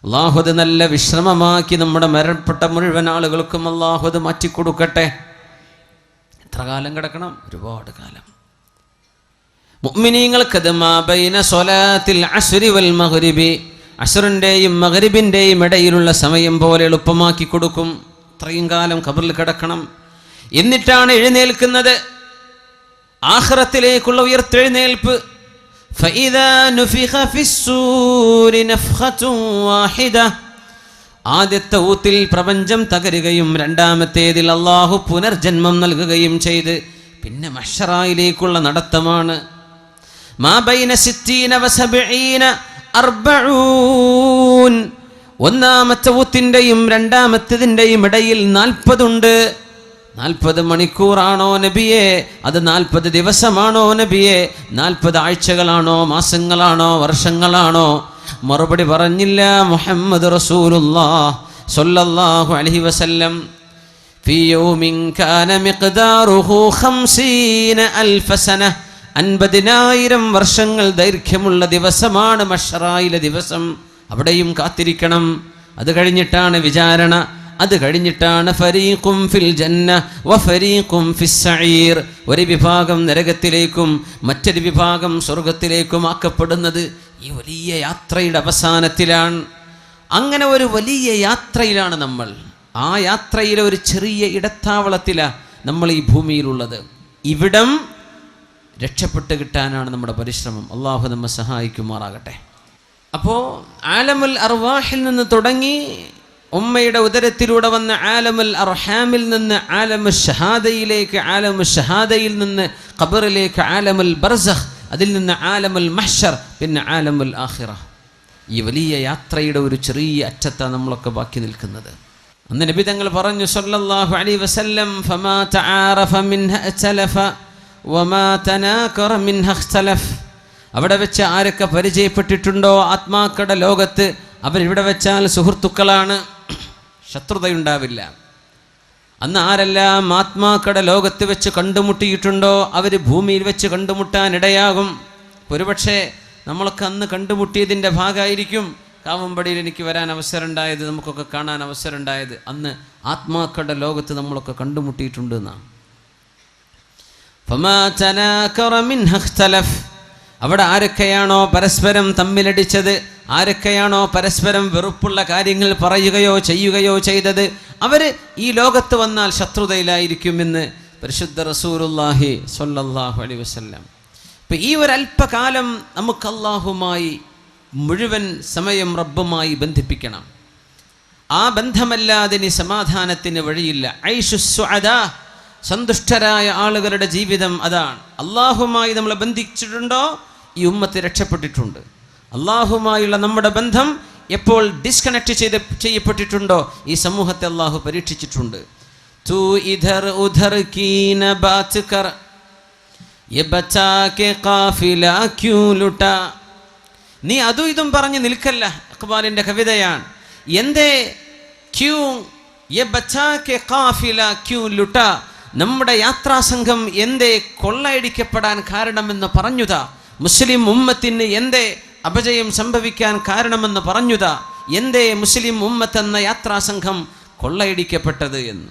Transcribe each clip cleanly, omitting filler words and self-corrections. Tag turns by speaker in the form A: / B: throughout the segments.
A: അല്ലാഹു അത് നല്ല വിശ്രമമാക്കി നമ്മുടെ മരണപ്പെട്ട മുഴുവൻ ആളുകൾക്കും അല്ലാഹു അത് മാറ്റിക്കൊടുക്കട്ടെ. എത്ര കാലം കിടക്കണം? ഒരുപാട് കാലം. മുഅ്മിനീങ്ങൾക്കത് മാ ബൈന സ്വലാത്തിൽ അസ്രി വൽ മഗ്രിബി, അസ്റിൻ്റെയും മഗ്രിബിൻ്റെയും ഇടയിലുള്ള സമയം പോലെ എളുപ്പമാക്കി കൊടുക്കും. അത്രയും കാലം ഖബറിൽ കിടക്കണം. എന്നിട്ടാണ് എഴുന്നേൽക്കുന്നത്, ആഖിറത്തിലേക്കുള്ള ഉയർത്തെഴുന്നേൽപ്പ്. ഫഇദാ നുഫിഖ ഫിസ്സൂരി നഫ്ഖത്തുൻ വാഹിദ, ആദ്യത്തെ ഊത്തിൽ പ്രപഞ്ചം തകരുകയും രണ്ടാമത്തേതിൽ അല്ലാഹു പുനർജന്മം നൽകുകയും ചെയ്ത് പിന്നെ മഹ്ശറായിലേക്കുള്ള നടത്തമാണ്. മാ ബൈന 60 വ 70 40, ഒന്നാമത്തെ ഊത്തിൻ്റെയും രണ്ടാമത്തേതിൻ്റെയും ഇടയിൽ 40 ഉണ്ട്. 40 മണിക്കൂറാണോ നബിയെ? അത് 40 ദിവസമാണോ നബിയെ? 40 ആഴ്ചകളാണോ, മാസങ്ങളാണോ, വർഷങ്ങളാണോ? മറുപടി പറഞ്ഞില്ല മുഹമ്മദ് റസൂലുള്ളാഹ് സ്വല്ലല്ലാഹു അലൈഹി വസല്ലം. ഫീ യൗമിൻ കാന മിഖ്ദാറുഹു 50,000 സന, 50,000 വർഷങ്ങൾ ദൈർഘ്യമുള്ള ദിവസമാണ് മഹ്ശറായിലെ ദിവസം. അവിടെയും കാത്തിരിക്കണം. അത് കഴിഞ്ഞിട്ടാണ് വിചാരണ, അത് കഴിഞ്ഞിട്ടാണ് ഫരീഖും ഫിൽ ജന്ന വ ഫരീഖും ഫിസ് സഈർ, ഒരു വിഭാഗം നരകത്തിലേക്കും മറ്റൊരു വിഭാഗം സ്വർഗത്തിലേക്കും ആക്കപ്പെടുന്നത്. ഈ വലിയ യാത്രയുടെ അവസാനത്തിലാണ്. അങ്ങനെ ഒരു വലിയ യാത്രയിലാണ് നമ്മൾ. ആ യാത്രയിലെ ഒരു ചെറിയ ഇടത്താവളത്തിലാണ് നമ്മൾ ഈ ഭൂമിയിലുള്ളത്. ഇവിടം രക്ഷപ്പെട്ട് കിട്ടാനാണ് നമ്മുടെ പരിശ്രമം. അള്ളാഹു നമ്മെ സഹായിക്കുമാറാകട്ടെ. അപ്പോൾ ആലമുൽ അർവാഹിൽ നിന്ന് തുടങ്ങി ഉമ്മയുടെ ഉദരത്തിലൂടെ വന്ന ആലമുൽ അർഹാമിൽ നിന്ന് ആലമുൽ ഷഹാദയിലേക്ക്, ആലമുൽ ഷഹാദയിൽ നിന്ന് ഖബറിലേക്ക് ആലമുൽ ബർസഖ്, അതിൽ നിന്ന് ആലമുൽ മഹ്ശർ, പിന്നെ ആലമുൽ ആഖിറ. ഈ വലിയ യാത്രയുടെ ഒരു ചെറിയ അറ്റത്താണ് നമ്മളൊക്കെ ബാക്കി നിൽക്കുന്നത്. അന്ന് നബി തങ്ങൾ പറഞ്ഞു സല്ലല്ലാഹു അലൈഹി വസല്ലം, ഫമാ തആറഫ മിൻഹ അഖ്തലഫ വമാ തനാകറ മിൻഹ ഇഖ്തലഫ്. അവിടെ വെച്ച് ആരൊക്കെ പരിചയപ്പെട്ടിട്ടുണ്ടോ ആത്മാക്കളുടെ ലോകത്ത്, അവരിവിടെ വെച്ചാൽ സുഹൃത്തുക്കളാണ്, ശത്രുതയുണ്ടാവില്ല. അന്ന് ആരെല്ലാം ആത്മാക്കളുടെ ലോകത്ത് വെച്ച് കണ്ടുമുട്ടിയിട്ടുണ്ടോ അവർ ഭൂമിയിൽ വെച്ച് കണ്ടുമുട്ടാനിടയാകും. ഒരുപക്ഷെ നമ്മളൊക്കെ അന്ന് കണ്ടുമുട്ടിയതിൻ്റെ ഭാഗമായിരിക്കും കാവമ്പടിയിൽ എനിക്ക് വരാൻ അവസരം ഉണ്ടായത്, നമുക്കൊക്കെ കാണാൻ അവസരം ഉണ്ടായത്. അന്ന് ആത്മാക്കളുടെ ലോകത്ത് നമ്മളൊക്കെ കണ്ടുമുട്ടിയിട്ടുണ്ട് എന്നാണ്. ഫമാ തനാകറ മിൻഹ ഇഖ്തലഫ്, അവിടെ ആരൊക്കെയാണോ പരസ്പരം തമ്മിലടിച്ചത്, ആരൊക്കെയാണോ പരസ്പരം വെറുപ്പുള്ള കാര്യങ്ങൾ പറയുകയോ ചെയ്യുകയോ ചെയ്തത്, അവർ ഈ ലോകത്ത് വന്നാൽ ശത്രുതയിലായിരിക്കുമെന്ന് പരിശുദ്ധ റസൂലുള്ളാഹി സ്വല്ലല്ലാഹു അലൈഹി വസല്ലം. ഇപ്പം ഈ ഒരല്പകാലം നമുക്ക് അല്ലാഹുമായി മുഴുവൻ സമയം റബ്ബുമായി ബന്ധിപ്പിക്കണം. ആ ബന്ധമല്ലാതെ ഇനി സമാധാനത്തിന് വഴിയില്ല. ഐഷുസ് സുഅദാ, സന്തുഷ്ടരായ ആളുകളുടെ ജീവിതം അതാണ്. അല്ലാഹുമായി നമ്മളെ ബന്ധിച്ചിട്ടുണ്ടോ ഈ ഉമ്മത്ത് രക്ഷപ്പെട്ടിട്ടുണ്ട്. അല്ലാഹുമായുള്ള നമ്മുടെ ബന്ധം എപ്പോൾ ഡിസ്കണക്ട് ചെയ്യപ്പെട്ടിട്ടുണ്ടോ ഈ സമൂഹത്തെ അല്ലാഹു പരീക്ഷിച്ചിട്ടുണ്ട്. തൂ ഇധർ ഉധർ കീന ബാത് കർ യെ ബച്ചാ കെ ഖാഫില ക്യൂ ലുട്ടാ. നീ അതും ഇതും പറഞ്ഞ് നിൽക്കല്ല. ഇഖ്ബാലിൻ്റെ കവിതയാണ്. എന്തേ ക്യൂ യെ ബച്ചാ കെ ഖാഫില ക്യൂ ലുട്ടാ, നമ്മുടെ യാത്രാസംഘം എന്തേ കൊള്ളയടിക്കപ്പെടാൻ കാരണമെന്ന് പറഞ്ഞുതാ. മുസ്ലിം ഉമ്മത്തിന് എന്തേ അപജയം സംഭവിക്കാൻ കാരണമെന്ന് പറഞ്ഞുതാ. എന്തേ മുസ്ലിം ഉമ്മത്ത് എന്ന യാത്രാസംഘം കൊള്ളയടിക്കപ്പെട്ടത് എന്ന്.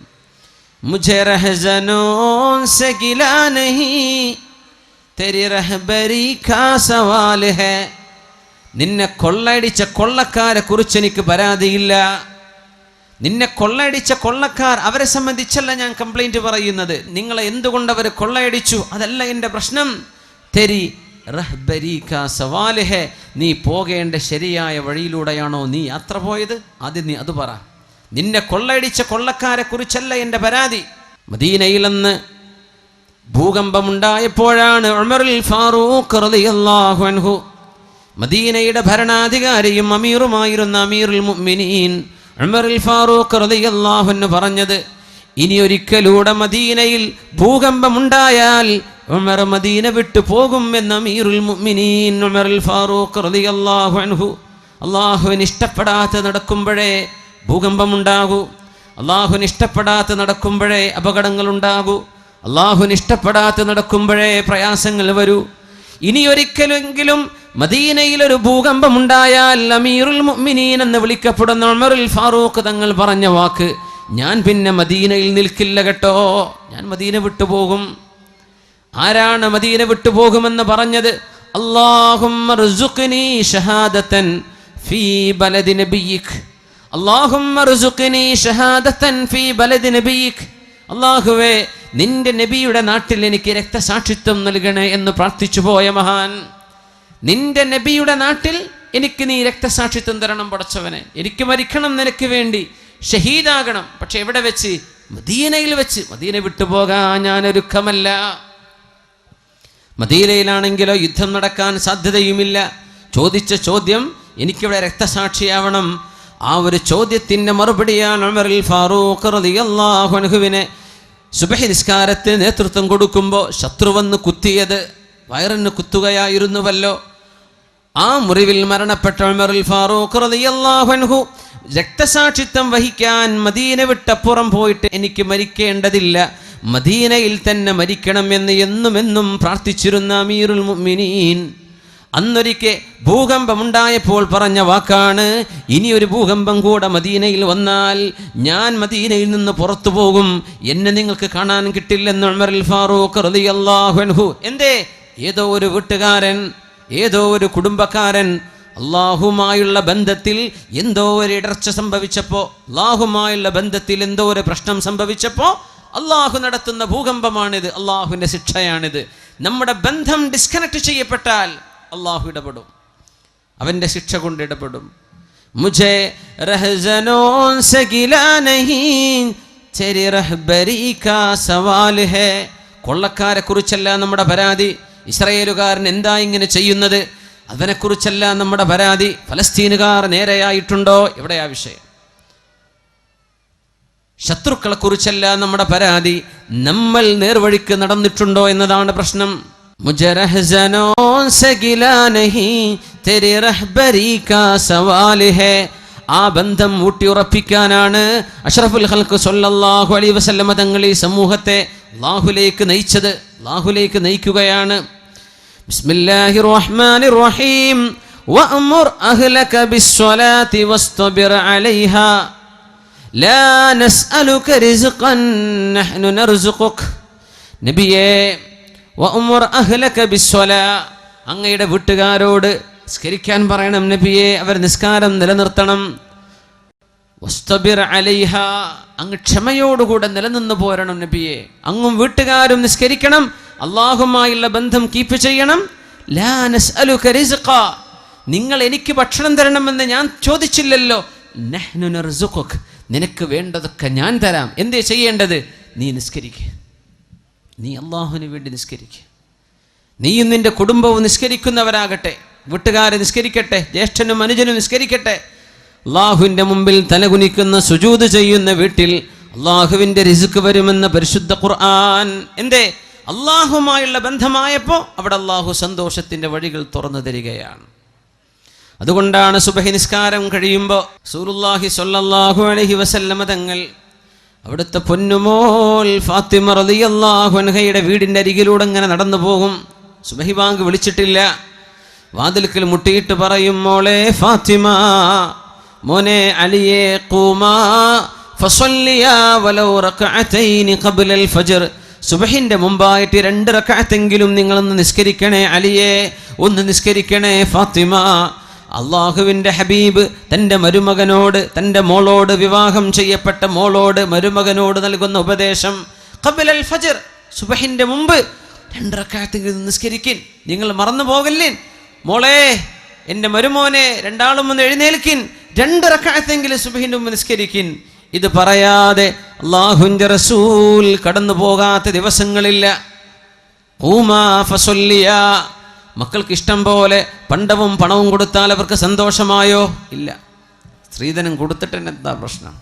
A: മുझे रहज़नों से गिला नहीं तेरी रहबरी का सवाल है. നിന്നെ കൊള്ളയടിച്ച കൊള്ളക്കാരെ കുറിച്ച് എനിക്ക് പരാതിയില്ല. നിന്നെ കൊള്ളയടിച്ച കൊള്ളക്കാർ, അവരെ സംബന്ധിച്ചല്ല ഞാൻ കംപ്ലൈൻറ്റ് പറയുന്നത്. നിങ്ങളെ എന്തുകൊണ്ട് അവർ കൊള്ളയടിച്ചു അതല്ല എൻ്റെ പ്രശ്നം. തെരി റഹ്ബരി കാ സവാല് ഹെ, നീ പോകേണ്ട ശരിയായ വഴിയിലൂടെയാണോ നീ യാത്ര പോയത്? ആദ്യം നീ അത് പറ. നിന്നെ കൊള്ളയടിച്ച കൊള്ളക്കാരെ കുറിച്ചല്ല എൻ്റെ പരാതി. മദീനയിലെന്ന് ഭൂകമ്പമുണ്ടായപ്പോഴാണ് ഉമറുൽ ഫാറൂഖ് റളിയല്ലാഹു അൻഹു, മദീനയുടെ ഭരണാധികാരിയും അമീറുമായിരുന്ന അമീറുൽ മുഅ്മിനീൻ ഉമറുൽ ഫാറൂഖ് റളിയല്ലാഹു അൻഹു പറഞ്ഞത്, ഇനി ഒരിക്കലൂടെ മദീനയിൽ ഭൂകമ്പമുണ്ടായാൽ ഉമർ മദീന വിട്ടു പോകും എന്ന അമീറുൽ മുഅ്മിനീൻ ഉമറുൽ ഫാറൂഖ് റളിയല്ലാഹു അൻഹു. അല്ലാഹുവിന് ഇഷ്ടപ്പെടാതെ നടക്കുമ്പോഴേ ഭൂകമ്പമുണ്ടാകൂ. അല്ലാഹുവിന് ഇഷ്ടപ്പെടാതെ നടക്കുമ്പോഴേ അപകടങ്ങളുണ്ടാകൂ. അല്ലാഹുവിന് ഇഷ്ടപ്പെടാതെ നടക്കുമ്പോഴേ പ്രയാസങ്ങൾ വരൂ. ഇനി ഒരിക്കലെങ്കിലും മദീനയിൽ ഒരു ഭൂകമ്പം ഉണ്ടായാൽ അമീറുൽ മുഅ്മിനീൻ എന്ന് വിളിക്കപ്പെടുന്ന ഉമറുൽ ഫാറൂഖ് തങ്ങൾ പറഞ്ഞ വാക്ക്, ഞാൻ പിന്നെ മദീനയിൽ നിൽക്കില്ല കേട്ടോ, ഞാൻ മദീന വിട്ടുപോകും. ആരാണ് മദീന വിട്ടുപോകുമെന്ന് പറഞ്ഞത്? അല്ലാഹുമ്മ ർസുഖ്നി ഷഹാദതൻ ഫീ ബലദി നബിയിക്, അല്ലാഹുമ്മ ർസുഖ്നി ഷഹാദതൻ ഫീ ബലദി നബിയിക്, അല്ലാഹുവേ നിന്റെ നബിയുടെ നാട്ടിൽ എനിക്ക് രക്തസാക്ഷിത്വം നൽകണേ എന്ന് പ്രാർത്ഥിച്ചു പോയ മഹാൻ. നിന്റെ നബിയുടെ നാട്ടിൽ എനിക്ക് നീ രക്തസാക്ഷിത്വം തരണം പടച്ചവനെ, എനിക്ക് മരിക്കണം നിനക്ക് വേണ്ടി, ഷഹീദാകണം. പക്ഷെ എവിടെ വെച്ച്? മദീനയിൽ വെച്ച്. മദീന വിട്ടുപോകാൻ ഞാനൊരുക്കമല്ല. മദീനയിലാണെങ്കിലോ യുദ്ധം നടക്കാൻ സാധ്യതയുമില്ല. ചോദിച്ച ചോദ്യം എനിക്കിവിടെ രക്തസാക്ഷിയാവണം. ആ ഒരു ചോദ്യത്തിൻ്റെ മറുപടിയാണ് ഉമറുൽ ഫാറൂഖ് റളിയല്ലാഹു അൻഹുവിനെ സുബഹി നിസ്കാരത്തിന് നേതൃത്വം കൊടുക്കുമ്പോൾ ശത്രു വന്ന് കുത്തിയത്. വയറിന് കുത്തുകയായിരുന്നുവല്ലോ. ആ മുറിവിൽ മരണപ്പെട്ട ഉമറുൽ ഫാറൂഖ് റളിയല്ലാഹു അൻഹു രക്തസാക്ഷിത്വം വഹിക്കാൻ മദീന വിട്ടപ്പുറം പോയിട്ട് എനിക്ക് മരിക്കേണ്ടതില്ല, മദീനയിൽ തന്നെ മരിക്കണം എന്ന് എന്നും പ്രാർത്ഥിച്ചിരുന്ന അമീറുൽ മുഅ്മിനീൻ അന്നൊരിക്കൽ ഭൂകമ്പമുണ്ടായപ്പോൾ പറഞ്ഞ വാക്കാണ്, ഇനിയൊരു ഭൂകമ്പം കൂടെ മദീനയിൽ വന്നാൽ ഞാൻ മദീനയിൽ നിന്ന് പുറത്തു പോകും, എന്നെ നിങ്ങൾക്ക് കാണാൻ കിട്ടില്ലെന്ന് ഉമറുൽ ഫാറൂഖ് റളിയല്ലാഹു അൻഹു. എന്തേ? ഏതോ ഒരു വീട്ടുകാരൻ, ഏതോ ഒരു കുടുംബക്കാരൻ അള്ളാഹുമായുള്ള ബന്ധത്തിൽ എന്തോ ഒരു ഇടർച്ച സംഭവിച്ചപ്പോൾ, അള്ളാഹുമായുള്ള ബന്ധത്തിൽ എന്തോ ഒരു പ്രശ്നം സംഭവിച്ചപ്പോൾ അള്ളാഹു നടത്തുന്ന ഭൂകമ്പമാണിത്, അള്ളാഹുവിൻ്റെ ശിക്ഷയാണിത്. നമ്മുടെ ബന്ധം ഡിസ്കണക്ട് ചെയ്യപ്പെട്ടാൽ അള്ളാഹു ഇടപെടും, അവൻ്റെ ശിക്ഷ കൊണ്ട് ഇടപെടും. മുझे रहज़नों से गिला नहीं तेरी रहबरी का सवाल है. കൊള്ളക്കാരെ കുറിച്ചല്ല നമ്മുടെ പരാതി. ഇസ്രായേലുകാരൻ എന്താ ഇങ്ങനെ ചെയ്യുന്നത്, അതിനെക്കുറിച്ചല്ല നമ്മുടെ പരാതി. ഫലസ്തീനുകാർ നേരെയായിട്ടുണ്ടോ, എവിടെയാ വിഷയം? ശത്രുക്കളെ കുറിച്ചല്ല നമ്മുടെ പരാതി, നമ്മൾ നേർവഴിക്ക് നടന്നിട്ടുണ്ടോ എന്നതാണ് പ്രശ്നം. മുझे रहज़नों से गिला नहीं तेरी रहबरी का सवाल है. ആ ബന്ധം ഊട്ടിയുറപ്പിക്കാനാണ് അഷ്റഫുൽ ഖൽഖ് സ്വല്ലല്ലാഹു അലൈഹി വസല്ലമ തങ്ങൾ ഈ സമൂഹത്തെ അല്ലാഹുവിലേക്ക് നയിച്ചത്, അല്ലാഹുവിലേക്ക് നയിക്കുകയാണ്. ബിസ്മില്ലാഹിർ റഹ്മാനിർ റഹീം. വഅ്മുർ അഹ്ലക ബിസ്സലാത്തി വസ്തബിർ അലൈഹാ ലാ നസ്അലുക റിസ്ഖൻ നഹ്നു നർസുഖുക. നബിയേ, വഅ്മുർ അഹ്ലക ബിസ്സലാ, അങ്ങയുടെ വീട്ടുകാരോട് നിസ്കരിക്കാൻ പറയണം നബിയെ, അവർ നിസ്കാരം നിലനിർത്തണം. വസ്തബിർ അലൈഹാ, അങ്ങ് ക്ഷമയോടുകൂടെ നിലനിന്ന് പോരണം നബിയെ. അങ്ങും വീട്ടുകാരും നിസ്കരിക്കണം, അള്ളാഹുമായുള്ള ബന്ധം കീപ്പ് ചെയ്യണം. ലാ നസ്അലുക റിസ്ഖ, നിങ്ങൾ എനിക്ക് ഭക്ഷണം തരണമെന്ന് ഞാൻ ചോദിച്ചില്ലല്ലോ. നഹ്നു നർസുഖുക, നിനക്ക് വേണ്ടതൊക്കെ ഞാൻ തരാം. എന്തേ ചെയ്യേണ്ടത്? നീ നിസ്കരിക്കുക, നീ അള്ളാഹുവിന് വേണ്ടി നിസ്കരിക്കുക. നീയും നിന്റെ കുടുംബവും നിസ്കരിക്കുന്നവരാകട്ടെ, വീട്ടുകാരെ നിസ്കരിക്കട്ടെ, ജ്യേഷ്ഠനും അനുജനും നിസ്കരിക്കട്ടെ. അള്ളാഹുവിൻ്റെ മുമ്പിൽ തലകുനിക്കുന്ന സുജൂദ് ചെയ്യുന്ന വീട്ടിൽ അള്ളാഹുവിൻ്റെ റിസ്ക് വരുമെന്ന പരിശുദ്ധ ഖുർആൻ. എന്തേ? അള്ളാഹുമായുള്ള ബന്ധമായപ്പോൾ അവിടെ അള്ളാഹു സന്തോഷത്തിൻ്റെ വഴികൾ തുറന്നു തരികയാണ്. അതുകൊണ്ടാണ് സുബഹി നിസ്കാരം കഴിയുമ്പോൾ റസൂലുള്ളാഹി സ്വല്ലല്ലാഹു അലൈഹി വസല്ലമ തങ്ങൾ അവിടുത്തെ പൊന്നുമോൾ ഫാത്തിമ റളിയല്ലാഹു അൻഹയുടെ വീടിൻ്റെ അരികിലൂടെ ഇങ്ങനെ നടന്നു പോകും. സുബഹി ബാങ്ക് വിളിച്ചിട്ടില്ല, വാതിൽക്കൽ മുട്ടിയിട്ട് പറയും, മോളെ ഫാത്തിമ, മോനെ അലിയെ, ഖൂമാ ഫസല്ലിയാ വലൗ റക്അതൈനി ഖബ്ലൽ ഫജ്ർ. സുബഹിന്റെ മുമ്പായിട്ട് 2 റക്അത്തെങ്കിലും നിങ്ങളൊന്ന് നിസ്കരിക്കണേ അലിയെ, ഒന്ന് നിസ്കരിക്കണേ ഫാത്തിമ. അള്ളാഹുവിൻ്റെ ഹബീബ് തൻ്റെ മരുമകനോട്, തൻ്റെ മോളോട്, വിവാഹം ചെയ്യപ്പെട്ട മോളോട്, മരുമകനോട് നൽകുന്ന ഉപദേശം, ഖബ്ലൽ ഫജ്ർ, സുബഹിന്റെ മുമ്പ് 2 റക്അത്തെങ്കിലും നിസ്കരിക്കിൻ, നിങ്ങൾ മറന്നു പോകല്ലേ. മോളെ, എൻ്റെ മരുമോനെ, രണ്ടാളും ഒന്ന് എഴുന്നേൽക്കിൻ, 2 റക്അത്തെങ്കിലും സുബഹിന്റെ മുമ്പ് നിസ്കരിക്കിൻ. ഇത് പറയാതെ അല്ലാഹുവിൻ്റെ റസൂൽ കടന്നു പോകാത്ത ദിവസങ്ങളില്ല. ഖൂമാ ഫസല്ലിയാ, മക്കൾക്ക് ഇഷ്ടം പോലെ പണ്ടവും പണവും കൊടുത്താൽ അവർക്ക് സന്തോഷമായോ? ഇല്ല. സ്ത്രീധനം കൊടുത്തിട്ട് എന്താ പ്രശ്നം?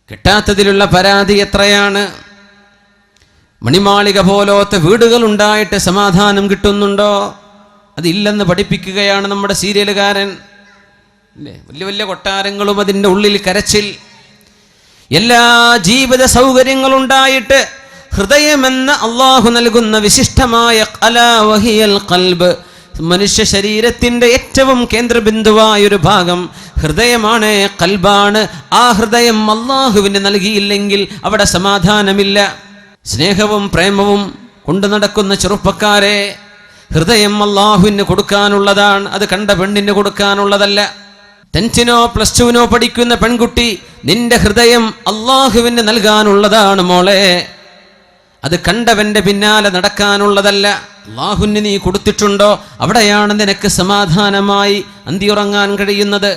A: കിട്ടാത്തതിലുള്ള പരാതി എത്രയാണ്? മണിമാളിക പോലത്തെ വീടുകൾ ഉണ്ടായിട്ട് സമാധാനം കിട്ടുന്നുണ്ടോ? അതില്ലെന്ന് പഠിപ്പിക്കുകയാണ് നമ്മുടെ സീരിയലുകാരൻ. അല്ലേ? വലിയ വലിയ കൊട്ടാരങ്ങളും അതിൻ്റെ ഉള്ളിൽ കരച്ചിൽ. എല്ലാ ജീവിത സൗകര്യങ്ങളുണ്ടായിട്ട് ഹൃദയമെന്ന അള്ളാഹു നൽകുന്ന വിശിഷ്ടമായ ഖലാ വഹിയൽ ഖൽബ്, മനുഷ്യ ശരീരത്തിന്റെ ഏറ്റവും കേന്ദ്രബിന്ദുവായൊരു ഭാഗം ഹൃദയമാണ്, ഖൽബാണ്. ആ ഹൃദയം അള്ളാഹുവിന് നൽകിയില്ലെങ്കിൽ അവിടെ സമാധാനമില്ല. സ്നേഹവും പ്രേമവും കൊണ്ടു നടക്കുന്ന ചെറുപ്പക്കാരെ, ഹൃദയം അള്ളാഹുവിന് കൊടുക്കാനുള്ളതാണ്, അത് കണ്ട പെണ്ണിന് കൊടുക്കാനുള്ളതല്ല. 10th പ്ലസ് 2 പഠിക്കുന്ന പെൺകുട്ടി, നിന്റെ ഹൃദയം അള്ളാഹുവിന് നൽകാനുള്ളതാണ് മോളെ, അത് കണ്ടവന്റെ പിന്നാലെ നടക്കാനുള്ളതല്ല. അള്ളാഹുവിന് നീ കൊടുത്തിട്ടുണ്ടോ, അവിടെയാണ് നിനക്ക് സമാധാനമായി അന്തിയുറങ്ങാൻ കഴിയുന്നത്.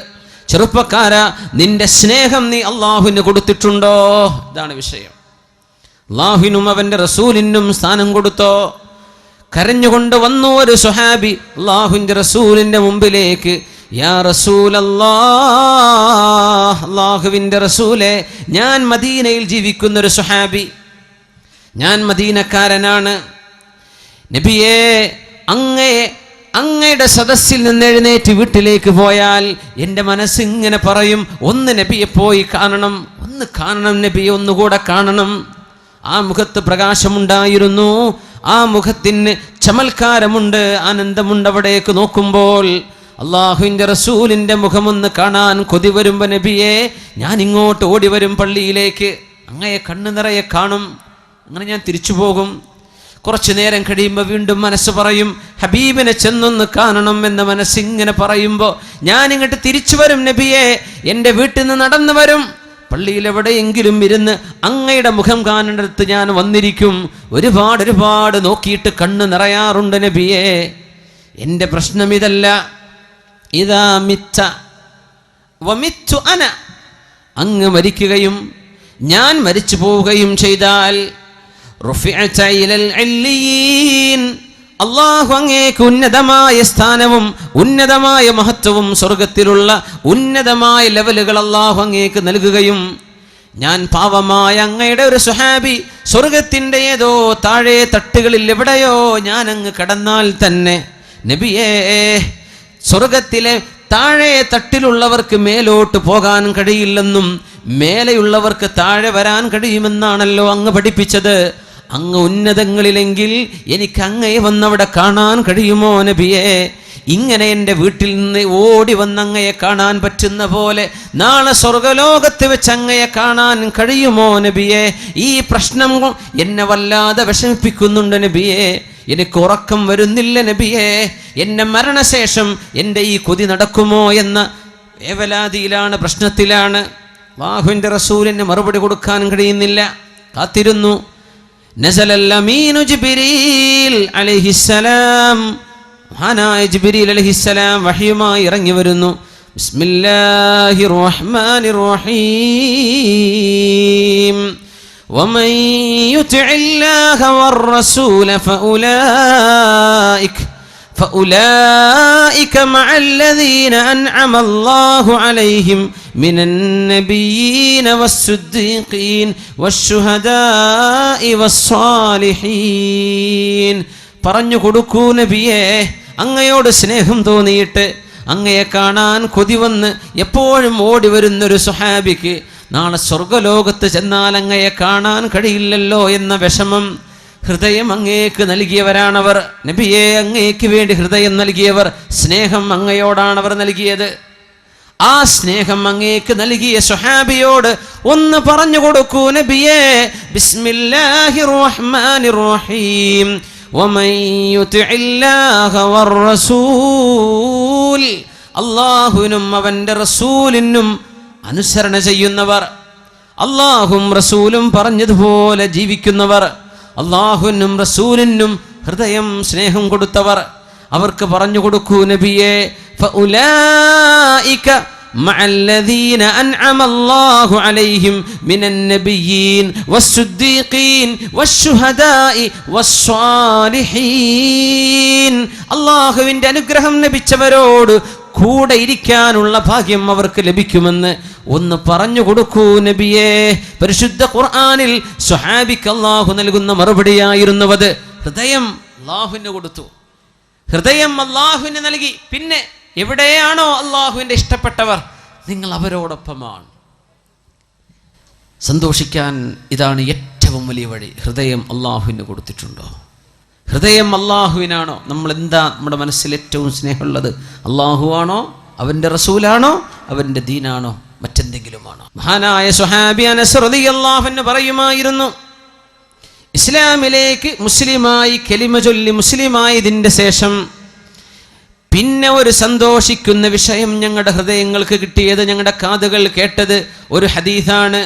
A: ചെറുപ്പക്കാരാ, നിന്റെ സ്നേഹം നീ അള്ളാഹുവിന് കൊടുത്തിട്ടുണ്ടോ? ഇതാണ് വിഷയം. അള്ളാഹുവിനും അവന്റെ റസൂലിനും സ്ഥാനം കൊടുത്തോ? കരഞ്ഞുകൊണ്ട് വന്നു ഒരു സ്വഹാബി അള്ളാഹുവിന്റെ റസൂലിന്റെ മുമ്പിലേക്ക്. യാ റസൂലല്ലാഹ്, അള്ളാഹുവിന്റെ റസൂലേ, ഞാൻ മദീനയിൽ ജീവിക്കുന്നൊരു സ്വഹാബി, ഞാൻ മദീനക്കാരനാണ്. നബിയേ, അങ്ങയുടെ സദസ്സിൽ നിന്ന് എഴുന്നേറ്റ് വീട്ടിലേക്ക് പോയാൽ എൻ്റെ മനസ്സിങ്ങനെ പറയും, ഒന്ന് നബിയെ പോയി കാണണം, ഒന്ന് കാണണം നബിയെ, ഒന്നുകൂടെ കാണണം. ആ മുഖത്ത് പ്രകാശമുണ്ടായിരുന്നു, ആ മുഖത്തിന് ചമൽക്കാരമുണ്ട്, ആനന്ദമുണ്ട്. അവിടേക്ക് നോക്കുമ്പോൾ അള്ളാഹുവിൻ്റെ റസൂലിൻ്റെ മുഖമൊന്ന് കാണാൻ കൊതി വരുമ്പോ നബിയെ, ഞാൻ ഇങ്ങോട്ട് ഓടി വരും പള്ളിയിലേക്ക്, അങ്ങയെ കണ്ണു നിറയെ കാണും, അങ്ങനെ ഞാൻ തിരിച്ചു പോകും. കുറച്ചു നേരം കഴിയുമ്പോൾ വീണ്ടും മനസ്സ് പറയും, ഹബീബിനെ ചെന്നൊന്ന് കാണണം എന്ന മനസ്സിങ്ങനെ പറയുമ്പോൾ ഞാൻ ഇങ്ങോട്ട് തിരിച്ചു വരും നബിയെ, എൻ്റെ വീട്ടിൽ നിന്ന് നടന്നു വരും, പള്ളിയിൽ എവിടെയെങ്കിലും ഇരുന്ന് അങ്ങയുടെ മുഖം കാണേണ്ടടുത്ത് ഞാൻ വന്നിരിക്കും. ഒരുപാട് നോക്കിയിട്ട് കണ്ണ് നിറയാറുണ്ട് നബിയെ. എൻ്റെ പ്രശ്നം ഇതല്ല. ഇദാ മിത്ത വമിത്തു അന, അങ്ങ് മരിക്കുകയും ഞാൻ മരിച്ചു പോവുകയും ചെയ്താൽ റുഫിഅത ഇലൽ ഇല്ലീൻ, അല്ലാഹു അങ്ങേക്ക് ഉന്നതമായ സ്ഥാനവും ഉന്നതമായ മഹത്വവും സ്വർഗത്തിലുള്ള ഉന്നതമായ ലെവലുകൾ അല്ലാഹു അങ്ങേക്ക് നൽകുകയും, ഞാൻ പാവമായ അങ്ങയുടെ ഒരു സ്വഹാബി സ്വർഗത്തിൻ്റെ ഏതോ താഴെ തട്ടുകളിൽ എവിടെയോ ഞാൻ അങ്ങ് കടന്നാൽ തന്നെ നബിയേ, സ്വർഗത്തിലെ താഴെ തട്ടിലുള്ളവർക്ക് മേലോട്ട് പോകാൻ കഴിയില്ലെന്നും മേലെയുള്ളവർക്ക് താഴെ വരാൻ കഴിയുമെന്നാണല്ലോ അങ്ങ് പഠിപ്പിച്ചത്. അങ്ങ് ഉന്നതങ്ങളിലെങ്കിൽ എനിക്ക് അങ്ങയെ വന്നവിടെ കാണാൻ കഴിയുമോ നബിയെ? ഇങ്ങനെ എൻ്റെ വീട്ടിൽ നിന്ന് ഓടി വന്ന് അങ്ങയെ കാണാൻ പറ്റുന്ന പോലെ നാളെ സ്വർഗലോകത്ത് വെച്ച് അങ്ങയെ കാണാൻ കഴിയുമോ നബിയെ? ഈ പ്രശ്നം എന്നെ വല്ലാതെ വിഷമിപ്പിക്കുന്നുണ്ട് നബിയെ. എനിക്ക് ഉറക്കം വരുന്നില്ല നബിയെ. എന്നെ മരണശേഷം എൻ്റെ ഈ കൊതി നടക്കുമോ എന്ന വേവലാതിയിലാണ്, പ്രശ്നത്തിലാണ്. അല്ലാഹുവിൻ്റെ റസൂലിന് മറുപടി കൊടുക്കാൻ കഴിയുന്നില്ല, കാത്തിരുന്നു. നസലൽ അമീനു ജിബ്രീൽ അലൈഹിസ്സലാം, മഹാനായ ജിബ്രീൽ അലൈഹിസ്സലാം വഹയുമായി ഇറങ്ങി വരുന്നു. ബിസ്മില്ലാഹിർ റഹ്മാനിർ റഹീം. വമൻ യുതിഇല്ലാഹ വർ-റസൂല فأولئك مع الذين أنعم الله عليهم من النبيين والصديقين والشهداء والصالحين. പറഞ്ഞു കൊടുക്കൂ നബിയേ, അങ്ങയോട് സ്നേഹം തോന്നിയിട്ട് അങ്ങയെ കാണാൻ കൊതി വന്ന് എപ്പോഴും ഓടി വരുന്നൊരു സ്വഹാബിക്ക് നാളെ സ്വർഗലോകത്ത് ചെന്നാൽ അങ്ങയെ കാണാൻ കഴിയില്ലല്ലോ എന്ന വിഷമം, ഹൃദയം അങ്ങേക്ക് നൽകിയവരാണവർ നബിയെ. അങ്ങേക്ക് വേണ്ടി ഹൃദയം നൽകിയവർ, സ്നേഹം അങ്ങയോടാണ് അവർ നൽകിയത്. ആ സ്നേഹം അങ്ങേക്ക് നൽകിയ സ്വഹാബിയോട് ഒന്ന് പറഞ്ഞു കൊടുക്കൂ നബിയെ. ബിസ്മില്ലാഹിർ റഹ്മാനിർ റഹീം. വമൻ യുതിഇല്ലാഹ വർ-റസൂൽ, അല്ലാഹുവിനും അവന്റെ റസൂലിനും അനുസരണ ചെയ്യുന്നവർ, അല്ലാഹും റസൂലും പറഞ്ഞതുപോലെ ജീവിക്കുന്നവർ, അല്ലാഹുവിനും റസൂലിനും ഹൃദയം സ്നേഹം കൊടുത്തവർ, അവർക്ക് പറഞ്ഞു കൊടുക്കൂ നബിയെ. ഫഉലൈക മഅല്ലദീന അൻഅമ അല്ലാഹു അലൈഹിം മിനൻ നബിയ്യീൻ വസ്സുദ്ദീഖീൻ വശുഹദാഇ വസ്സാലിഹീൻ. അല്ലാഹുവിൻ്റെ അനുഗ്രഹം ലഭിച്ചവരോട് കൂടെ ഇരിക്കാനുള്ള ഭാഗ്യം അവർക്ക് ലഭിക്കുമെന്ന് ഒന്ന് പറഞ്ഞു കൊടുക്കൂ നബിയേ. പരിശുദ്ധ ഖുർആനിൽ സ്വഹാബിക്ക് അല്ലാഹു നൽകുന്ന മറുപടിയായിരുന്നുവത്. ഹൃദയം അല്ലാഹുവിന് കൊടുത്തു, ഹൃദയം അല്ലാഹുവിന് നൽകി. പിന്നെ എവിടെയാണോ അല്ലാഹുവിൻ്റെ ഇഷ്ടപ്പെട്ടവർ, നിങ്ങൾ അവരോടൊപ്പമാണ്. സന്തോഷിക്കാൻ ഇതാണ് ഏറ്റവും വലിയ വഴി. ഹൃദയം അല്ലാഹുവിന് കൊടുത്തിട്ടുണ്ടോ? ഹൃദയം അള്ളാഹുവിനാണോ? നമ്മൾ എന്താ നമ്മുടെ മനസ്സിൽ ഏറ്റവും സ്നേഹമുള്ളത്? അള്ളാഹു ആണോ, അവൻ്റെ റസൂലാണോ, അവൻ്റെ ദീനാണോ, മറ്റെന്തെങ്കിലുമാണോ? മഹാനായ സ്വഹാബി അനസ് റളിയല്ലാഹു അൻഹു പറയുമായിരുന്നു, ഇസ്ലാമിലേക്ക് മുസ്ലിമായി കലിമ ചൊല്ലി മുസ്ലിമായതിൻ്റെ ശേഷം പിന്നെ ഒരു സന്തോഷിക്കുന്ന വിഷയം ഞങ്ങളുടെ ഹൃദയങ്ങൾക്ക് കിട്ടിയത്, ഞങ്ങളുടെ കാതുകൾ കേട്ടത് ഒരു ഹദീസാണ്.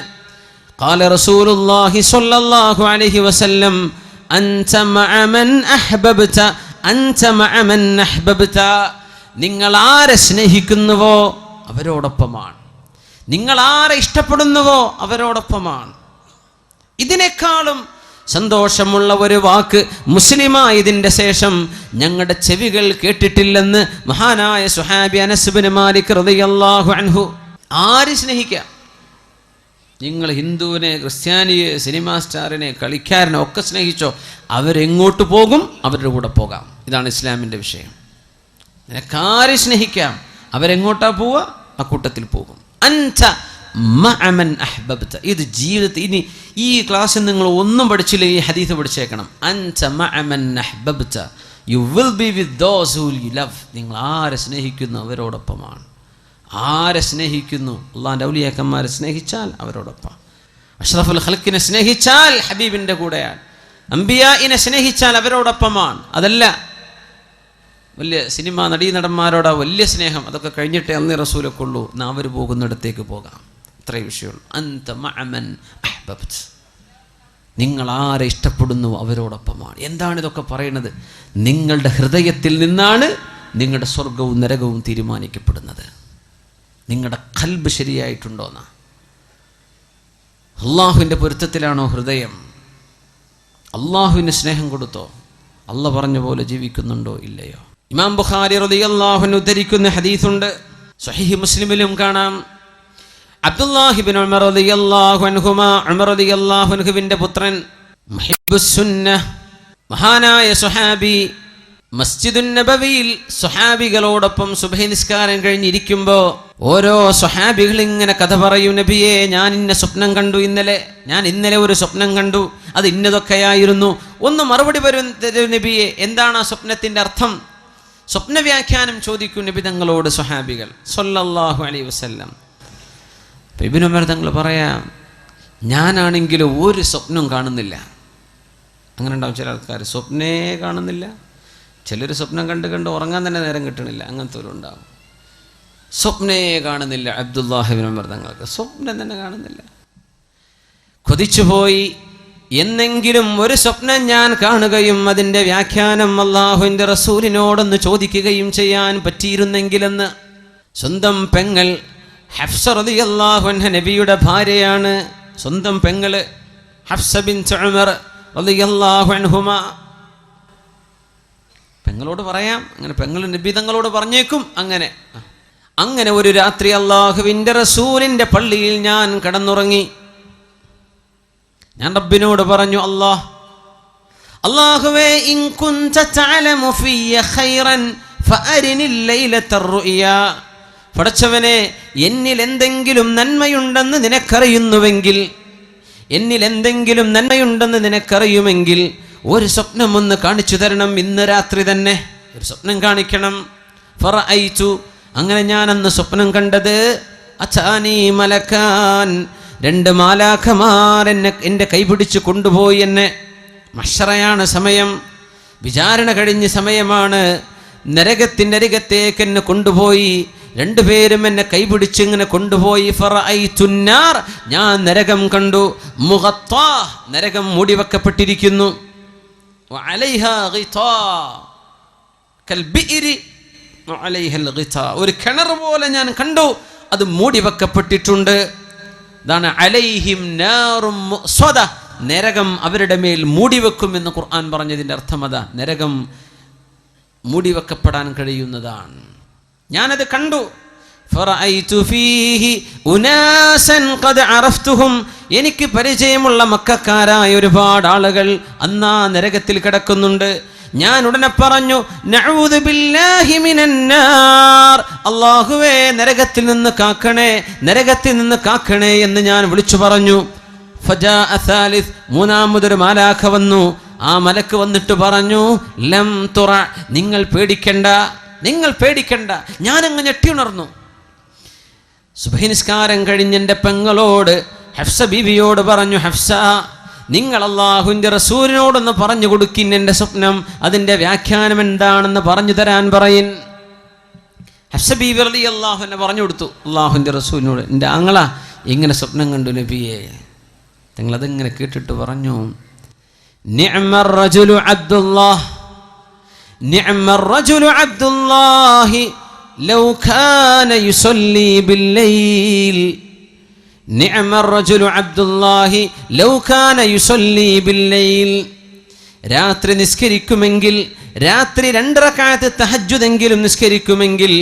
A: ഖാല റസൂലുള്ളാഹി സ്വല്ലല്ലാഹു അലൈഹി വസല്ലം അൻത മഅ മൻ അഹ്ബബ്ത അൻത മഅ മൻ അഹ്ബബ്ത. നിങ്ങൾ ആരെ സ്നേഹിക്കുന്നുവോ അവരോടൊപ്പമാണ്, നിങ്ങൾ ആരെ ഇഷ്ടപ്പെടുന്നുവോ അവരോടൊപ്പമാണ്. ഇതിനേക്കാളും സന്തോഷമുള്ള ഒരു വാക്ക് മുസ്ലിമായതിൻ്റെ ശേഷം ഞങ്ങളുടെ ചെവികൾ കേട്ടിട്ടില്ലെന്ന് മഹാനായ സ്വഹാബി അനസ് ഇബ്നു മാലിക് റളിയല്ലാഹു അൻഹു. ആര് സ്നേഹിക്കാം? നിങ്ങൾ ഹിന്ദുവിനെ, ക്രിസ്ത്യാനിയെ, സിനിമാ സ്റ്റാറിനെ, കളിക്കാരനെ ഒക്കെ സ്നേഹിച്ചോ, അവരെങ്ങോട്ട് പോകും? അവരുടെ കൂടെ പോകാം. ഇതാണ് ഇസ്ലാമിൻ്റെ വിഷയം. നിനക്കാരെ സ്നേഹിക്കാം, അവരെങ്ങോട്ടാ പോവുക? ആ കൂട്ടത്തിൽ പോകും. അൻത മഅമൻ അഹ്ബബ്ത. ഇത് ജീവിതത്തിൽ ഇനി ഈ ക്ലാസ്സിൽ നിങ്ങൾ ഒന്നും പഠിച്ചില്ല, ഈ ഹദീസ് പഠിച്ചേക്കണം. അൻത മഅമൻ അഹ്ബബ്ത, you will be with those who you love. നിങ്ങൾ ആരെ സ്നേഹിക്കുന്നു അവരോടൊപ്പമാണ്. ആരെ സ്നേഹിക്കുന്നു? അള്ളാഹിൻ്റെ ഔലിയാക്കന്മാരെ സ്നേഹിച്ചാൽ അവരോടൊപ്പം. അഷ്റഫുൽ ഖൽഖിനെ സ്നേഹിച്ചാൽ ഹബീബിൻ്റെ കൂടെയാണ്. അംബിയാഇനെ സ്നേഹിച്ചാൽ അവരോടൊപ്പമാണ്. അതല്ല വലിയ സിനിമ നടീനടന്മാരോടാ വലിയ സ്നേഹം, അതൊക്കെ കഴിഞ്ഞിട്ടേ അന്നേ റസൂലൊക്കെ ഉള്ളൂ. എന്നാൽ അവർ പോകുന്നിടത്തേക്ക് പോകാം. അത്രയും വിഷയമുള്ളൂ. അൻത മഅമൻ അഹ്ബബ്ത, നിങ്ങൾ ആരെ ഇഷ്ടപ്പെടുന്നു അവരോടൊപ്പമാണ്. എന്താണ് ഇതൊക്കെ പറയുന്നത്? നിങ്ങളുടെ ഹൃദയത്തിൽ നിന്നാണ് നിങ്ങളുടെ സ്വർഗവും നരകവും തീരുമാനിക്കപ്പെടുന്നത്. നിങ്ങളുടെ ഖൽബ് ശരിയായിട്ടുണ്ടോന്നാ? അള്ളാഹുവിൻ്റെ പൊരുത്തത്തിലാണോ ഹൃദയം? അള്ളാഹുവിന് സ്നേഹം കൊടുത്തോ? അള്ള പറഞ്ഞ പോലെ ജീവിക്കുന്നുണ്ടോ ഇല്ലയോ? ഇമാം ബുഖാരി റളിയല്ലാഹു അൻഹു ഉദ്ധരിക്കുന്ന ഹദീസുണ്ട്, സ്വഹീഹ് മുസ്ലിമിലും കാണാം. അബ്ദുല്ലാഹി ഇബ്നു ഉമർ റളിയല്ലാഹു അൻഹുമാ, ഉമർ റളിയല്ലാഹു അൻഹുവിൻ്റെ പുത്രൻ, മുഹിബ്ബുസ് സുന്നഹ്, മഹാനായ സ്വഹാബി, മസ്ജിദുൻ നബവിയിൽ സ്വഹാബികളോടൊപ്പം സുബ്ഹി നിസ്കാരം കഴിഞ്ഞിരിക്കുമ്പോൾ ഓരോ സ്വഹാബികൾ ഇങ്ങനെ കഥ പറയും. നബിയെ, ഞാൻ ഇന്ന സ്വപ്നം കണ്ടു ഞാൻ ഇന്നലെ ഒരു സ്വപ്നം കണ്ടു, അത് ഇന്നതൊക്കെയായിരുന്നു. ഒന്ന് മറുപടി തരൂ നബിയെ, എന്താണ് ആ സ്വപ്നത്തിൻ്റെ അർത്ഥം? സ്വപ്ന വ്യാഖ്യാനം ചോദിക്കും നബി തങ്ങളോട് സ്വഹാബികൾ സ്വല്ലല്ലാഹു അലൈഹി വസല്ലം. ഇബ്നു ഉമർ തങ്ങൾ പറയാം, ഞാനാണെങ്കിലും ഒരു സ്വപ്നം കാണുന്നില്ല. അങ്ങനെ ഉണ്ടാവും ചില ആൾക്കാർ, സ്വപ്നേ കാണുന്നില്ല. ചിലർ സ്വപ്നം കണ്ട് ഉറങ്ങാൻ തന്നെ നേരം കിട്ടണില്ല. അങ്ങനത്തെ ഒരു ഉണ്ടാവും. സ്വപ്നേ കാണുന്നില്ല. അബ്ദുല്ലാഹി ഇബ്നു ഉമർ തങ്ങൾക്ക് സ്വപ്നം തന്നെ കാണുന്നില്ല. കൊതിച്ചുപോയി, എന്നെങ്കിലും ഒരു സ്വപ്നം ഞാൻ കാണുകയും അതിൻ്റെ വ്യാഖ്യാനം അള്ളാഹുവിൻ്റെ റസൂലിനോടൊന്ന് ചോദിക്കുകയും ചെയ്യാൻ പറ്റിയിരുന്നെങ്കിലെന്ന്. സ്വന്തം പെങ്ങൾ ഹഫ്സ റളിയല്ലാഹു അൻഹ നബിയുടെ ഭാര്യയാണ്. സ്വന്തം പെങ്ങള് ഹഫ്സ ബിൻത് ഉമർ റളിയല്ലാഹു അൻഹുമാ. പെങ്ങളോട് പറയാം, അങ്ങനെ പെങ്ങൾ നബി തങ്ങളോട് പറഞ്ഞേക്കും. അങ്ങനെ ഒരു രാത്രി അള്ളാഹുവിൻ്റെ റസൂലിൻ്റെ പള്ളിയിൽ ഞാൻ കിടന്നുറങ്ങി. ഞാൻ റബ്ബിനോട് പറഞ്ഞു, അല്ലാഹുവേ, ഇൻ കുൻത തഅലമു ഫിയ ഖൈറൻ ഫഅരിനിൽ ലൈലത്തർ റുയാ. പടച്ചവനെ, എന്നിൽ എന്തെങ്കിലും നന്മയുണ്ടെന്ന് നിനക്കറിയുമെങ്കിൽ ഒരു സ്വപ്നം ഒന്ന് കാണിച്ചു തരണം. ഇന്ന് രാത്രി തന്നെ ഒരു സ്വപ്നം കാണിക്കണം. ഫറഅയ്തു, അങ്ങനെ ഞാനന്ന് സ്വപ്നം കണ്ടത്, അതാനി മലക്കാൻ, 2 മാലാഖമാർ എൻ്റെ കൈപിടിച്ച് കൊണ്ടുപോയി. എന്നെ മഹ്ശറയാണ് സമയം, വിചാരണ കഴിഞ്ഞ സമയമാണ്. നരകത്തിൻ്റെ അരികത്തേക്ക് എന്നെ കൊണ്ടുപോയി. 2 പേരും എന്നെ കൈപിടിച്ച് ഇങ്ങനെ കൊണ്ടുപോയി. ഫറഅയ്തുന്നാർ, ഞാൻ നരകം കണ്ടു. മുഗത്താ, നരകം മൂടിവെക്കപ്പെട്ടിരിക്കുന്നു. വഅലൈഹാ ഗിതാ കൽബിഇരി വഅലൈഹൽ ഗിതാ, ഒരു കിണർ പോലെ ഞാൻ കണ്ടു, അത് മൂടിവെക്കപ്പെട്ടിട്ടുണ്ട്. ഇതാണ് അലൈഹിം നാറും മുഅ്സദ, നരകം അവരുടെ മേൽ മൂടിവെക്കും എന്ന് ഖുർആൻ പറഞ്ഞതിൻ്റെ അർത്ഥം അതാ. നരകം മൂടിവെക്കപ്പെടാൻ കഴിയുന്നതാണ്. ഞാനത് കണ്ടു. ഫറഅയ്തു ഫീഹി ഉനാസൻ ഖദ് അറഫ്തുഹും, എനിക്ക് പരിചയമുള്ള മക്കക്കാരായ ഒരുപാട് ആളുകൾ അന്നാ നരകത്തിൽ കിടക്കുന്നുണ്ട്. ഞാൻ ഉടനെ പറഞ്ഞു, നഊദു ബില്ലാഹി മിനന്നാർ, അല്ലാഹുവേ നരകത്തിൽ നിന്ന് കാക്കണേ എന്ന് ഞാൻ വിളിച്ചു പറഞ്ഞു. ഫജാഅ സാലിസ്, മൂന്നാമതൊരു മാലാഖ വന്നു. ആ മലക്ക് വന്നിട്ട് പറഞ്ഞു, ലം തുറ, നിങ്ങൾ പേടിക്കണ്ട, നിങ്ങൾ പേടിക്കണ്ട. ഞാനങ്ങ് ഞെട്ടിയുണർന്നു. സുബഹി നിസ്കാരം കഴിഞ്ഞ് എൻ്റെ പെങ്ങളോട് ഹഫ്സ ബീവിയോട് പറഞ്ഞു, ഹഫ്സ, നിങ്ങൾ അല്ലാഹുവിൻ്റെ റസൂലിനോടൊന്ന് പറഞ്ഞു കൊടുക്കിൻ എൻ്റെ സ്വപ്നം, അതിൻ്റെ വ്യാഖ്യാനം എന്താണെന്ന് പറഞ്ഞു തരാൻ പറയിൻ. ഹഫ്സ ബീവി റളിയല്ലാഹു അൻഹ പറഞ്ഞു കൊടുത്തു അല്ലാഹുവിൻ്റെ റസൂലിനോട്, എൻ്റെ ആങ്ങള ഇങ്ങനെ സ്വപ്നം കണ്ടു നബിയെ. നിങ്ങളതിങ്ങനെ കേട്ടിട്ട് പറഞ്ഞു, നിഅ്മർ റജുലു അബ്ദുല്ലാഹ്, നിഅ്മർ റജുലു അബ്ദുല്ലാഹി ലൗ കാന യുസല്ലി ബില്ലൈൽ, നിഅ്മർ റജുലു അബ്ദുല്ലാഹി ലൗ കാന യുസല്ലി ബില്ലൈൽ. രാത്രി നിസ്കരിക്കുമെങ്കിൽ, രാത്രി 2 റക്അത്ത് തഹജ്ജുദെങ്കിലും നിസ്കരിക്കുമെങ്കിൽ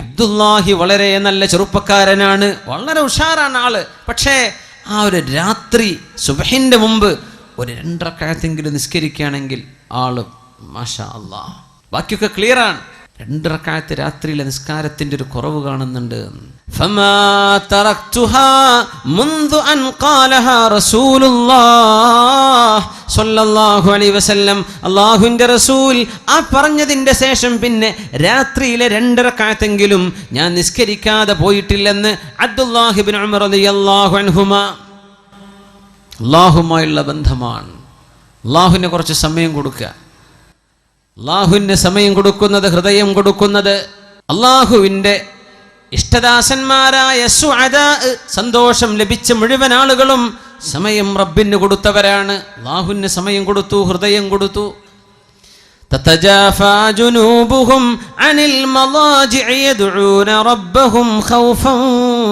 A: അബ്ദുല്ലാഹി വളരെ നല്ല ചെറുപ്പക്കാരനാണ്, വളരെ ഉഷാറാണ് ആള്. പക്ഷേ ആ ഒരു രാത്രി സുബ്ഹിന്റെ മുമ്പ് ഒരു 2 റക്അത്തെങ്കിലും നിസ്കരിക്കുകയാണെങ്കിൽ ആള് മാഷാ അല്ലാഹ്. ബാക്കിയൊക്കെ ക്ലിയറാണ്. 2 റക്അത്ത് രാത്രിയിലെ നിസ്കാരത്തിന്റെ ഒരു കുറവ് കാണുന്നുണ്ട്. ഫമാ തറക്തുഹാ മുൻദു അൻ ഖാലഹാ റസൂലുള്ളാഹ് സ്വല്ലല്ലാഹു അലൈഹി വസല്ലം. അല്ലാഹുവിൻ്റെ റസൂൽ ആ പറഞ്ഞതിന്റെ ശേഷം പിന്നെ രാത്രിയിലെ 2 റക്അത്തെങ്കിലും ഞാൻ നിസ്കരിക്കാതെ പോയിട്ടില്ലെന്ന് അബ്ദുല്ലാഹി ഇബ്നു ഉമർ റളിയല്ലാഹു അൻഹുമാ. അല്ലാഹുമായുള്ള ബന്ധമാണ്. അല്ലാഹുവിനെ കുറച്ച് സമയം കൊടുക്കുക. അല്ലാഹുവിന് സമയം കൊടുക്കുന്നത്, ഹൃദയം കൊടുക്കുന്നത്, അല്ലാഹുവിൻ്റെ ഇഷ്ടദാസന്മാരായ സുഅദാ, സന്തോഷം ലഭിച്ച മുഴുവൻ ആളുകളും സമയം റബ്ബിന് കൊടുത്തവരാണ്. അല്ലാഹുവിന് സമയം കൊടുത്തു, ഹൃദയം കൊടുത്തു. തതജാഫാ ജുനൂബുഹും അനിൽ മളാജിഇ യദ്ഊന റബ്ബഹും ഖൗഫൻ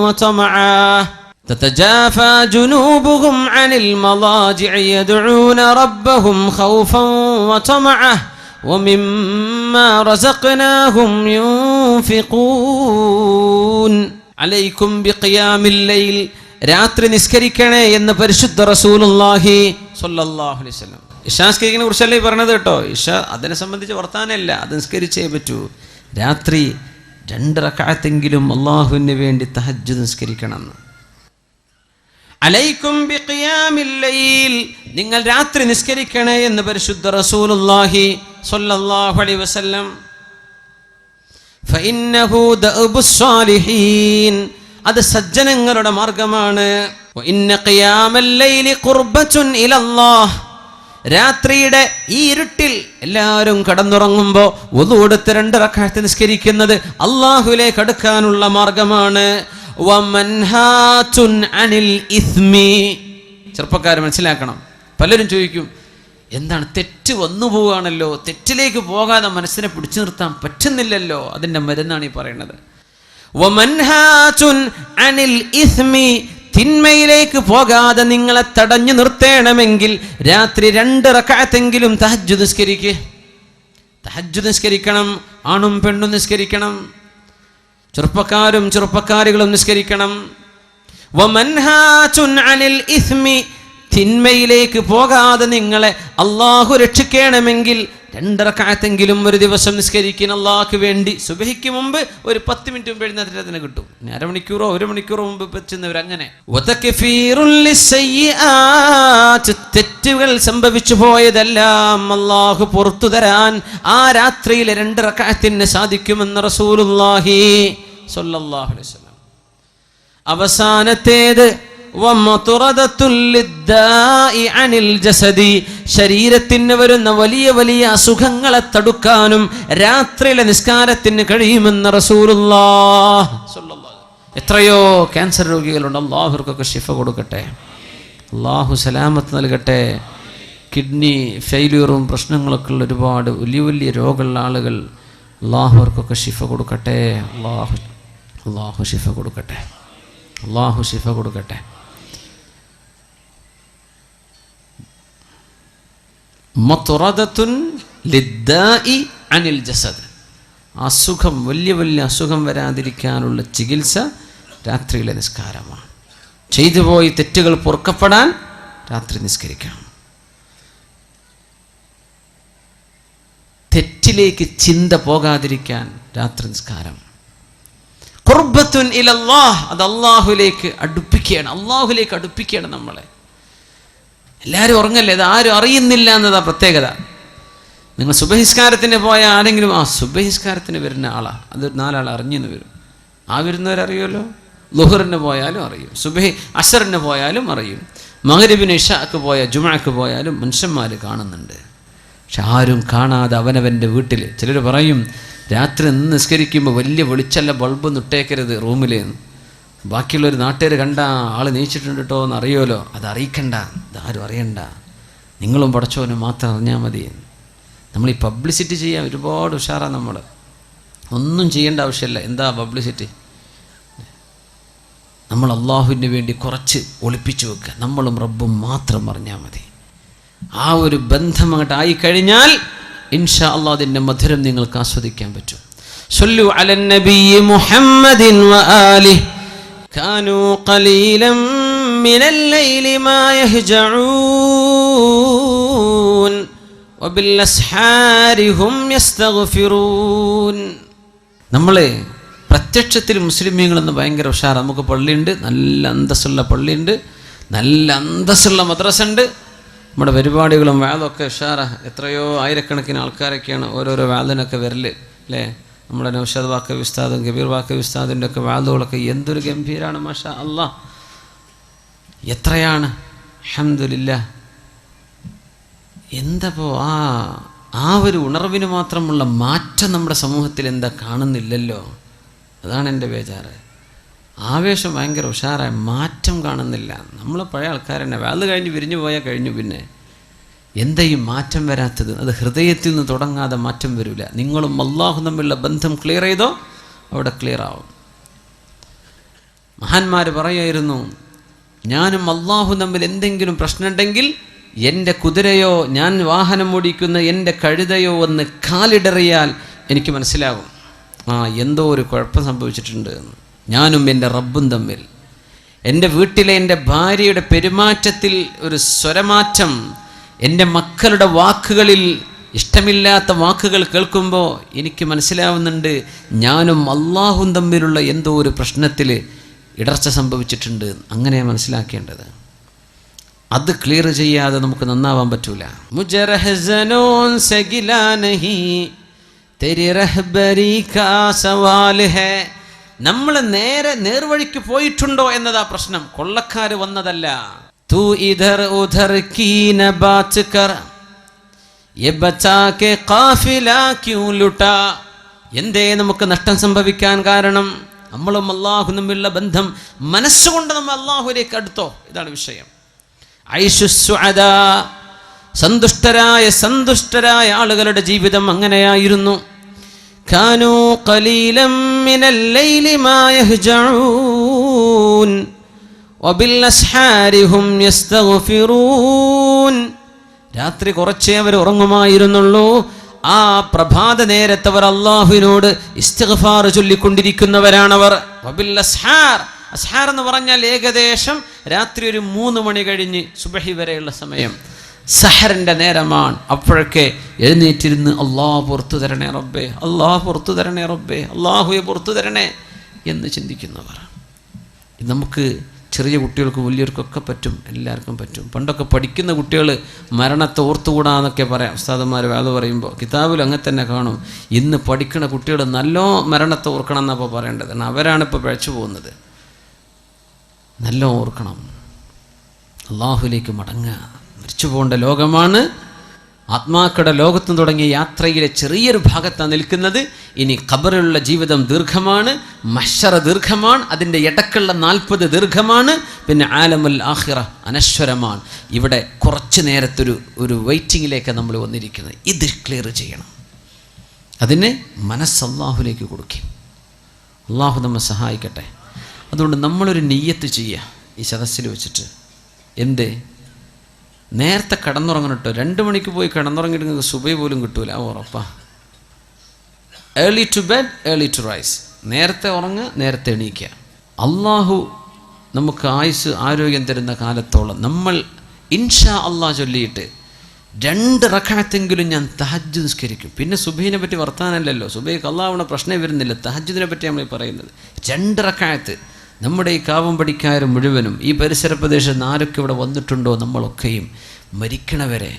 A: വതമആ. تتجافى جنوبهم عن المضاجع يدعون ربهم خوفا وطمعا ومما رزقناهم ينفقون عليكم بقيام الليل. രാത്രി നിസ്കരിക്കണേ എന്ന് പരിശുദ്ധ റസൂലുള്ളാഹി സ്വല്ലല്ലാഹു അലൈഹി വസല്ലം. ഇശാ നിസ്കരിക്കുന്നതിനെ കുറിച്ചല്ലേ പറഞ്ഞത് കേട്ടോ. ഇശ അതിനെ സംബന്ധിച്ച് വർത്താനല്ല, അത് നിസ്കരിച്ചേ പറ്റൂ. രാത്രി 2 റക്അത്തെങ്കിലും അല്ലാഹുവിന് വേണ്ടി തഹജ്ജുദ് നിസ്കരിക്കണം. അലൈക്കും ബിഖിയാമിൽ ലൈൽ, നിങ്ങൾ രാത്രി നിസ്കരിക്കണേ എന്ന് പരിശുദ്ധ റസൂലുള്ളാഹി സ്വല്ലല്ലാഹു അലൈഹി വസല്ലം. ഫഇന്നഹു ദഅബുസ് സാലിഹീൻ, അത് സജ്ജനങ്ങളുടെ മാർഗമാണ്. വഇന്ന ഖിയാമൽ ലൈലി ഖുർബത്തുൻ ഇലല്ലാഹ്, രാത്രിയുടെ ഈ ഇരുട്ടിൽ എല്ലാവരും കടന്നുറങ്ങുമ്പോൾ വുളു എടുത്ത് 2 റക്അത്ത് നിസ്കരിക്കുന്നത് അല്ലാഹുവിലേക്ക് അടുക്കാനുള്ള മാർഗമാണ്. വമൻഹാതുൻ അനിൽ ഇസ്മി, ചെറുപ്പക്കാർ മനസ്സിലാക്കണം. പലരും ചോദിക്കും, എന്താണ് തെറ്റ് വന്നു പോവുകയാണല്ലോ, തെറ്റിലേക്ക് പോകാതെ മനസ്സിനെ പിടിച്ചു നിർത്താൻ പറ്റുന്നില്ലല്ലോ, അതിൻ്റെ മരുന്നാണ് ഈ പറയുന്നത്. വമൻഹാതുൻ അനിൽ ഇസ്മി, തിന്മയിലേക്ക് പോകാതെ നിങ്ങളെ തടഞ്ഞു നിർത്തേണമെങ്കിൽ രാത്രി 2 റക്അത്തെങ്കിലും തഹജ്ജുദ് നിസ്കരിക്കുക. തഹജ്ജുദ് നിസ്കരിക്കണം, ആണും പെണ്ണും നിസ്കരിക്കണം, ചെറുപ്പക്കാരും ചെറുപ്പക്കാരികളും നിസ്കരിക്കണം. വമൻഹാതുൻ അനിൽ ഇസ്മി, തിന്മയിലേക്ക് പോകാതെ നിങ്ങളെ അല്ലാഹു രക്ഷിക്കണമെങ്കിൽ 2 റക്അത്തെങ്കിലും ഒരു ദിവസം നിസ്കരിക്കുന്ന അല്ലാഹുവിന് വേണ്ടി. സുബഹിക്ക് മുമ്പ് ഒരു 10 മിനിറ്റ് മുമ്പ് എഴുന്നേറ്റത്തിന് കിട്ടും. അരമണിക്കൂറോ 1 മണിക്കൂറോ മുമ്പ് വെച്ചുന്നവർ അങ്ങനെ. തെറ്റുകൾ സംഭവിച്ചു പോയതെല്ലാം അല്ലാഹു പുറത്തു തരാൻ ആ രാത്രിയിലെ 2 റക്അത്തിന് സാധിക്കുമെന്ന് റസൂലുള്ളാഹി സ്വല്ലല്ലാഹു അലൈഹി വസല്ലം. അവസാനത്തേത് ശരീരത്തിന് വരുന്ന വലിയ വലിയ അസുഖങ്ങളെ തടുക്കാനും രാത്രിയിലെ നിസ്കാരത്തിന് കഴിയുമെന്ന് റസൂലുള്ളാഹി സ്വല്ലല്ലാഹു. എത്രയോ ക്യാൻസർ രോഗികളുണ്ട്, അല്ലാഹുവർക്കൊക്കെ ശിഫ കൊടുക്കട്ടെ, അല്ലാഹു സലാമത്ത് നൽകട്ടെ. കിഡ്നി ഫെയിലിയറും പ്രശ്നങ്ങളൊക്കെ ഉള്ള ഒരുപാട് വലിയ വലിയ രോഗമുള്ള ആളുകൾ, അല്ലാഹുവർക്കൊക്കെ ശിഫ കൊടുക്കട്ടെ. അല്ലാഹു ശിഫ കൊടുക്കട്ടെ, അല്ലാഹു ശിഫ കൊടുക്കട്ടെ. മത്റദത്തുൻ ലിദ്ദാഇ അനിൽ ജസദ്, അസുഖം, വലിയ വലിയ അസുഖം വരാതിരിക്കാനുള്ള ചികിത്സ രാത്രിയിലെ നിസ്കാരമാണ്. ചെയ്തുപോയി തെറ്റുകൾ പൊറുക്കപ്പെടാൻ രാത്രി നിസ്കരിക്കണം. തെറ്റിലേക്ക് ചിന്ത പോകാതിരിക്കാൻ രാത്രി നിസ്കാരം. ഖുർബത്തുൻ ഇലല്ലാഹ്, അത് അല്ലാഹുവിലേക്ക് അടുപ്പിക്കുകയാണ്, അല്ലാഹുവിലേക്ക് അടുപ്പിക്കുകയാണ് നമ്മളെ. എല്ലാവരും ഉറങ്ങല്ലേ, ഇത് ആരും അറിയുന്നില്ല എന്നതാ പ്രത്യേകത. നിങ്ങൾ സുബഹിസ്കാരത്തിന് പോയ ആരെങ്കിലും സുബഹിസ്കാരത്തിന് വരുന്ന ആളാണ്, അത് 4 ആൾ അറിഞ്ഞെന്ന് വരും. വരുന്നവരറിയുമല്ലോ. ളുഹറിന് പോയാലും അറിയും, സുബഹി അസറിന് പോയാലും അറിയും, മഗ്രിബിന് ഇശാക്ക് പോയാൽ ജുമുഅക്ക് പോയാലും മനുഷ്യന്മാർ കാണുന്നുണ്ട്. പക്ഷെ ആരും കാണാതെ അവനവൻ്റെ വീട്ടിൽ. ചിലർ പറയും രാത്രി നിസ്കരിക്കുമ്പോൾ വലിയ വെളിച്ചല്ല ബൾബ് നിട്ടേക്കരുത് റൂമിൽ. ബാക്കിയുള്ളൊരു നാട്ടുകാർ കണ്ട ആൾ നീച്ചിട്ടുണ്ട് കേട്ടോ എന്ന് അറിയുമല്ലോ. അത് അറിയിക്കണ്ട, ഇതാരും അറിയണ്ട, നിങ്ങളും പടച്ചോനും മാത്രം അറിഞ്ഞാൽ മതി. നമ്മൾ ഈ പബ്ലിസിറ്റി ചെയ്യാൻ ഒരുപാട് ഉഷാറാണ്. നമ്മൾ ഒന്നും ചെയ്യേണ്ട ആവശ്യമില്ല. എന്താ പബ്ലിസിറ്റി? നമ്മൾ അള്ളാഹുവിന് വേണ്ടി കുറച്ച് ഒളിപ്പിച്ചു വെക്കുക, നമ്മളും റബ്ബും മാത്രം അറിഞ്ഞാൽ മതി. ആ ഒരു ബന്ധം അങ്ങോട്ട് ആയിക്കഴിഞ്ഞാൽ ഇൻഷാ അല്ലാഹ് അതിൻ്റെ മധുരം നിങ്ങൾക്ക് ആസ്വദിക്കാൻ പറ്റും. സ്വല്ലു അലൻ നബിയ്യി മുഹമ്മദിൻ വആലിഹി കാനൂ ഖലീലൻ മിനൽ ലൈലി മാ യഹ്ജഊൻ വബിൽ അസ്ഹാരി ഹും യസ്തഗ്ഫിറൂൻ. നമ്മളെ പ്രത്യക്ഷത്തിൽ മുസ്ലിമീങ്ങളെന്ന് ഭയങ്കര ഉഷാർ. നമുക്ക് പള്ളിയുണ്ട്, നല്ല അന്തസ്സുള്ള പള്ളിയുണ്ട്, നല്ല അന്തസ്സുള്ള മദ്രസ ഉണ്ട്. നമ്മുടെ പരിപാടികളും വാദമൊക്കെ ഉഷാറാ. എത്രയോ ആയിരക്കണക്കിന് ആൾക്കാരൊക്കെയാണ് ഓരോരോ വാദിനൊക്കെ വരല് അല്ലേ. നമ്മുടെ നൗഷാദ് വാക്കവി ഉസ്താദും കബീർ വാക്കവി ഉസ്താദിൻ്റെ ഒക്കെ വാദുകളൊക്കെ എന്തൊരു ഗംഭീരാണ്. മാഷാ അല്ലാഹ്, എത്രയാണ്. അൽഹംദുലില്ലാഹ്. എന്തപ്പോ ആ ഒരു ഉണർവിന് മാത്രമുള്ള മാറ്റം നമ്മുടെ സമൂഹത്തിൽ എന്താ കാണുന്നില്ലല്ലോ. അതാണ് എൻ്റെ ബേജാറ്. ആവേശം ഭയങ്കര ഉഷാറായ മാറ്റം കാണുന്നില്ല. നമ്മൾ പഴയ ആൾക്കാരെന്നെ വാത് കഴിഞ്ഞ് വിരിഞ്ഞു പോയാൽ കഴിഞ്ഞു. പിന്നെ എന്താ ഈ മാറ്റം വരാത്തത്? അത് ഹൃദയത്തിൽ നിന്ന് തുടങ്ങാതെ മാറ്റം വരില്ല. നിങ്ങളും അല്ലാഹും തമ്മിലുള്ള ബന്ധം ക്ലിയർ ചെയ്തോ അവിടെ ക്ലിയർ ആവും. മഹാന്മാർ പറയുമായിരുന്നു, ഞാനും അല്ലാഹും തമ്മിൽ എന്തെങ്കിലും പ്രശ്നമുണ്ടെങ്കിൽ എൻ്റെ കുതിരയോ ഞാൻ വാഹനം ഓടിക്കുന്ന എൻ്റെ കഴുതയോ ഒന്ന് കാലിടറിയാൽ എനിക്ക് മനസ്സിലാകും എന്തോ ഒരു കുഴപ്പം സംഭവിച്ചിട്ടുണ്ട്. ഞാനും എൻ്റെ റബ്ബും തമ്മിൽ, എൻ്റെ വീട്ടിലെ എൻ്റെ ഭാര്യയുടെ പെരുമാറ്റത്തിൽ ഒരു സ്വരമാറ്റം, എൻ്റെ മക്കളുടെ വാക്കുകളിൽ ഇഷ്ടമില്ലാത്ത വാക്കുകൾ കേൾക്കുമ്പോൾ എനിക്ക് മനസ്സിലാവുന്നുണ്ട് ഞാനും അല്ലാഹും തമ്മിലുള്ള എന്തോ ഒരു പ്രശ്നത്തിൽ ഇടർച്ച സംഭവിച്ചിട്ടുണ്ട്. അങ്ങനെ മനസ്സിലാക്കേണ്ടത്. അത് ക്ലിയർ ചെയ്യാതെ നമുക്ക് നന്നാവാൻ പറ്റൂല. മുജറഹ്സനോൻ സഗിലാ നഹി തെരി റഹ്ബരി കാ സവാൽ ഹേ. നമ്മൾ നേർവഴിക്ക് പോയിട്ടുണ്ടോ എന്നതാ പ്രശ്നം. കൊള്ളക്കാർ വന്നതല്ല. തൂ ഇധർ ഉധർ കീ ന ബാത് കർ യെ ബച്ചാ കെ ഖാഫില ക്യൂ ലുട്ടാ. എന്തേ നമുക്ക് നഷ്ടം സംഭവിക്കാൻ കാരണം? നമ്മളും അല്ലാഹു തമ്മിലുള്ള ബന്ധം മനസ്സുകൊണ്ട് നമ്മൾ അല്ലാഹുവിലേക്ക് അടുത്തോ? ഇതാണ് വിഷയം. ഐശുസ്സുഅദാ, സന്തുഷ്ടരായ ആളുകളുടെ ജീവിതം അങ്ങനെയായിരുന്നു. കാനൂ ഖലീലൻ മിനൽ ലൈലി മാ യഹ്ജഊൻ വബിൽ അസ്ഹാരി ഹും യസ്തഗ്ഫിറൂൻ. രാത്രി കുറച്ചേ അവർ ഉറങ്ങുമായിരുന്നുള്ളൂ. ആ പ്രഭാത നേരത്തവർ അല്ലാഹുവിനോട് ഇസ്തിഗ്ഫാർ ചൊല്ലിക്കൊണ്ടിരിക്കുന്നവരാണവർ. വബിൽ അസ്ഹാർ, അസ്ഹാർ എന്ന് പറഞ്ഞാൽ ഏകദേശം രാത്രി ഒരു 3 മണി കഴിഞ്ഞ് സുബഹി വരെയുള്ള സമയം സഹറിൻ്റെ നേരമാണ്. അപ്പോഴൊക്കെ എഴുന്നേറ്റിരുന്ന് അല്ലാഹു പുറത്തു തരണേ റബ്ബേ, അല്ലാഹു പുറത്തു തരണേ റബ്ബേ, അല്ലാഹുവെ പുറത്തു തരണേ എന്ന് ചിന്തിക്കുന്നവർ. നമുക്ക് ചെറിയ കുട്ടികൾക്ക് വലിയവർക്കൊക്കെ പറ്റും, എല്ലാവർക്കും പറ്റും. പണ്ടൊക്കെ പഠിക്കുന്ന കുട്ടികൾ മരണത്തെ ഓർത്തുകൂടാന്നൊക്കെ പറയാം ഉസ്താദന്മാർ വേദ പറയുമ്പോൾ. കിതാബിൽ അങ്ങനെ തന്നെ കാണും. ഇന്ന് പഠിക്കുന്ന കുട്ടികൾ നല്ലോ മരണത്തെ ഓർക്കണം എന്നപ്പോൾ പറയേണ്ടത്. കാരണം അവരാണിപ്പോൾ പിഴച്ചു പോകുന്നത്. നല്ല ഓർക്കണം, അല്ലാഹുവിലേക്ക് മടങ്ങുക. മരിച്ചു പോകേണ്ട ലോകമാണ്. ആത്മാക്കളുടെ ലോകത്തും തുടങ്ങിയ യാത്രയിലെ ചെറിയൊരു ഭാഗത്താണ് നിൽക്കുന്നത്. ഇനി ഖബറിലുള്ള ജീവിതം ദീർഘമാണ്, മഹ്ശറ ദീർഘമാണ്, അതിൻ്റെ ഇടക്കുള്ള 40 ദീർഘമാണ്, പിന്നെ ആലമുൽ ആഖിറ അനശ്വരമാണ്. ഇവിടെ കുറച്ച് നേരത്തൊരു വെയിറ്റിങ്ങിലേക്ക് നമ്മൾ വന്നിരിക്കുന്നത്. ഇത് ക്ലിയർ ചെയ്യണം. അതിന് മനസ്സ് അല്ലാഹുവിലേക്ക് കൊടുക്കും. അല്ലാഹു നമ്മെ സഹായിക്കട്ടെ. അതുകൊണ്ട് നമ്മളൊരു നിയ്യത്ത് ചെയ്യുക ഈ സദസ്സിൽ വെച്ചിട്ട്. എന്ത്? നേരത്തെ കിടന്നുറങ്ങണം കേട്ടോ. 2 മണിക്ക് പോയി കിടന്നുറങ്ങിയിട്ട് നിങ്ങൾക്ക് സുബഹി പോലും കിട്ടൂല, ഉറപ്പാ. Early to bed early to rise. നേരത്തെ ഉറങ്ങുക, നേരത്തെ എണീക്കുക. അള്ളാഹു നമുക്ക് ആയുസ് ആരോഗ്യം തരുന്ന കാലത്തോളം നമ്മൾ ഇൻഷാ അള്ളാഹ് ചൊല്ലിയിട്ട് 2 റക്അത്തെങ്കിലും ഞാൻ തഹജ്ജുദ് നിസ്കരിക്കും. പിന്നെ സുബഹിനെ പറ്റി വർത്താനല്ലല്ലോ. സുബഹിക്ക് അള്ളാഹുവിനെ പ്രശ്നം വരുന്നില്ല. തഹജ്ജുദിനെ പറ്റി നമ്മൾ പറയുന്നത്. 2 റക്അത്ത് നമ്മുടെ ഈ കാവമ്പടിക്കാർ മുഴുവനും ഈ പരിസര പ്രദേശത്ത് ആരൊക്കെ ഇവിടെ വന്നിട്ടുണ്ടോ നമ്മളൊക്കെയും മരിക്കണവരെ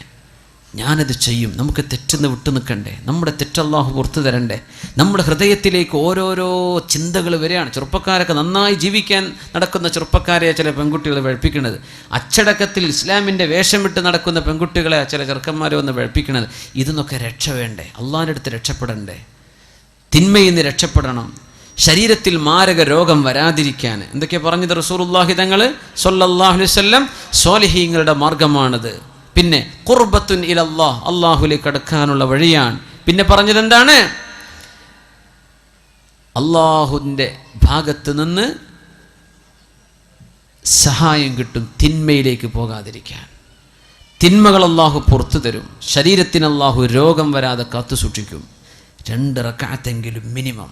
A: ഞാനത് ചെയ്യും. നമുക്ക് തെറ്റെന്ന് വിട്ടു നിൽക്കണ്ടേ? നമ്മുടെ തെറ്റല്ലാഹു പുറത്തു തരണ്ടേ? നമ്മുടെ ഹൃദയത്തിലേക്ക് ഓരോരോ ചിന്തകൾ വരികയാണ്. ചെറുപ്പക്കാരൊക്കെ നന്നായി ജീവിക്കാൻ നടക്കുന്ന ചെറുപ്പക്കാരെ ചില പെൺകുട്ടികൾ വഴപ്പിക്കുന്നത്, അച്ചടക്കത്തിൽ ഇസ്ലാമിൻ്റെ വേഷം വിട്ട് നടക്കുന്ന പെൺകുട്ടികളെ ചില ചെറുക്കന്മാരെ വന്ന് വഴപ്പിക്കുന്നത്. ഇതിന്നൊക്കെ രക്ഷ വേണ്ടേ? അള്ളാഹിൻ്റെ അടുത്ത് രക്ഷപ്പെടണ്ടേ? തിന്മയിൽ നിന്ന് രക്ഷപ്പെടണം. ശരീരത്തിൽ മാരക രോഗം വരാതിരിക്കാൻ എന്തൊക്കെയാണ് പറഞ്ഞത് റസൂലുള്ളാഹി തങ്ങൾ സ്വല്ലല്ലാഹു അലൈഹി വസല്ലം? സ്വാലിഹീങ്ങളുടെ മാർഗമാണത്. പിന്നെ ഖുർബത്തുൻ ഇലല്ലാഹ്, അള്ളാഹുലേക്ക് അടുക്കാനുള്ള വഴിയാണ്. പിന്നെ പറഞ്ഞത് എന്താണ്? അള്ളാഹുവിൻ്റെ ഭാഗത്ത് നിന്ന് സഹായം കിട്ടും തിന്മയിലേക്ക് പോകാതിരിക്കാൻ. തിന്മകൾ അള്ളാഹു പുറത്തു തരും. ശരീരത്തിന് അള്ളാഹു രോഗം വരാതെ കാത്തു സൂക്ഷിക്കും. 2 റക്അത്തെങ്കിലും മിനിമം.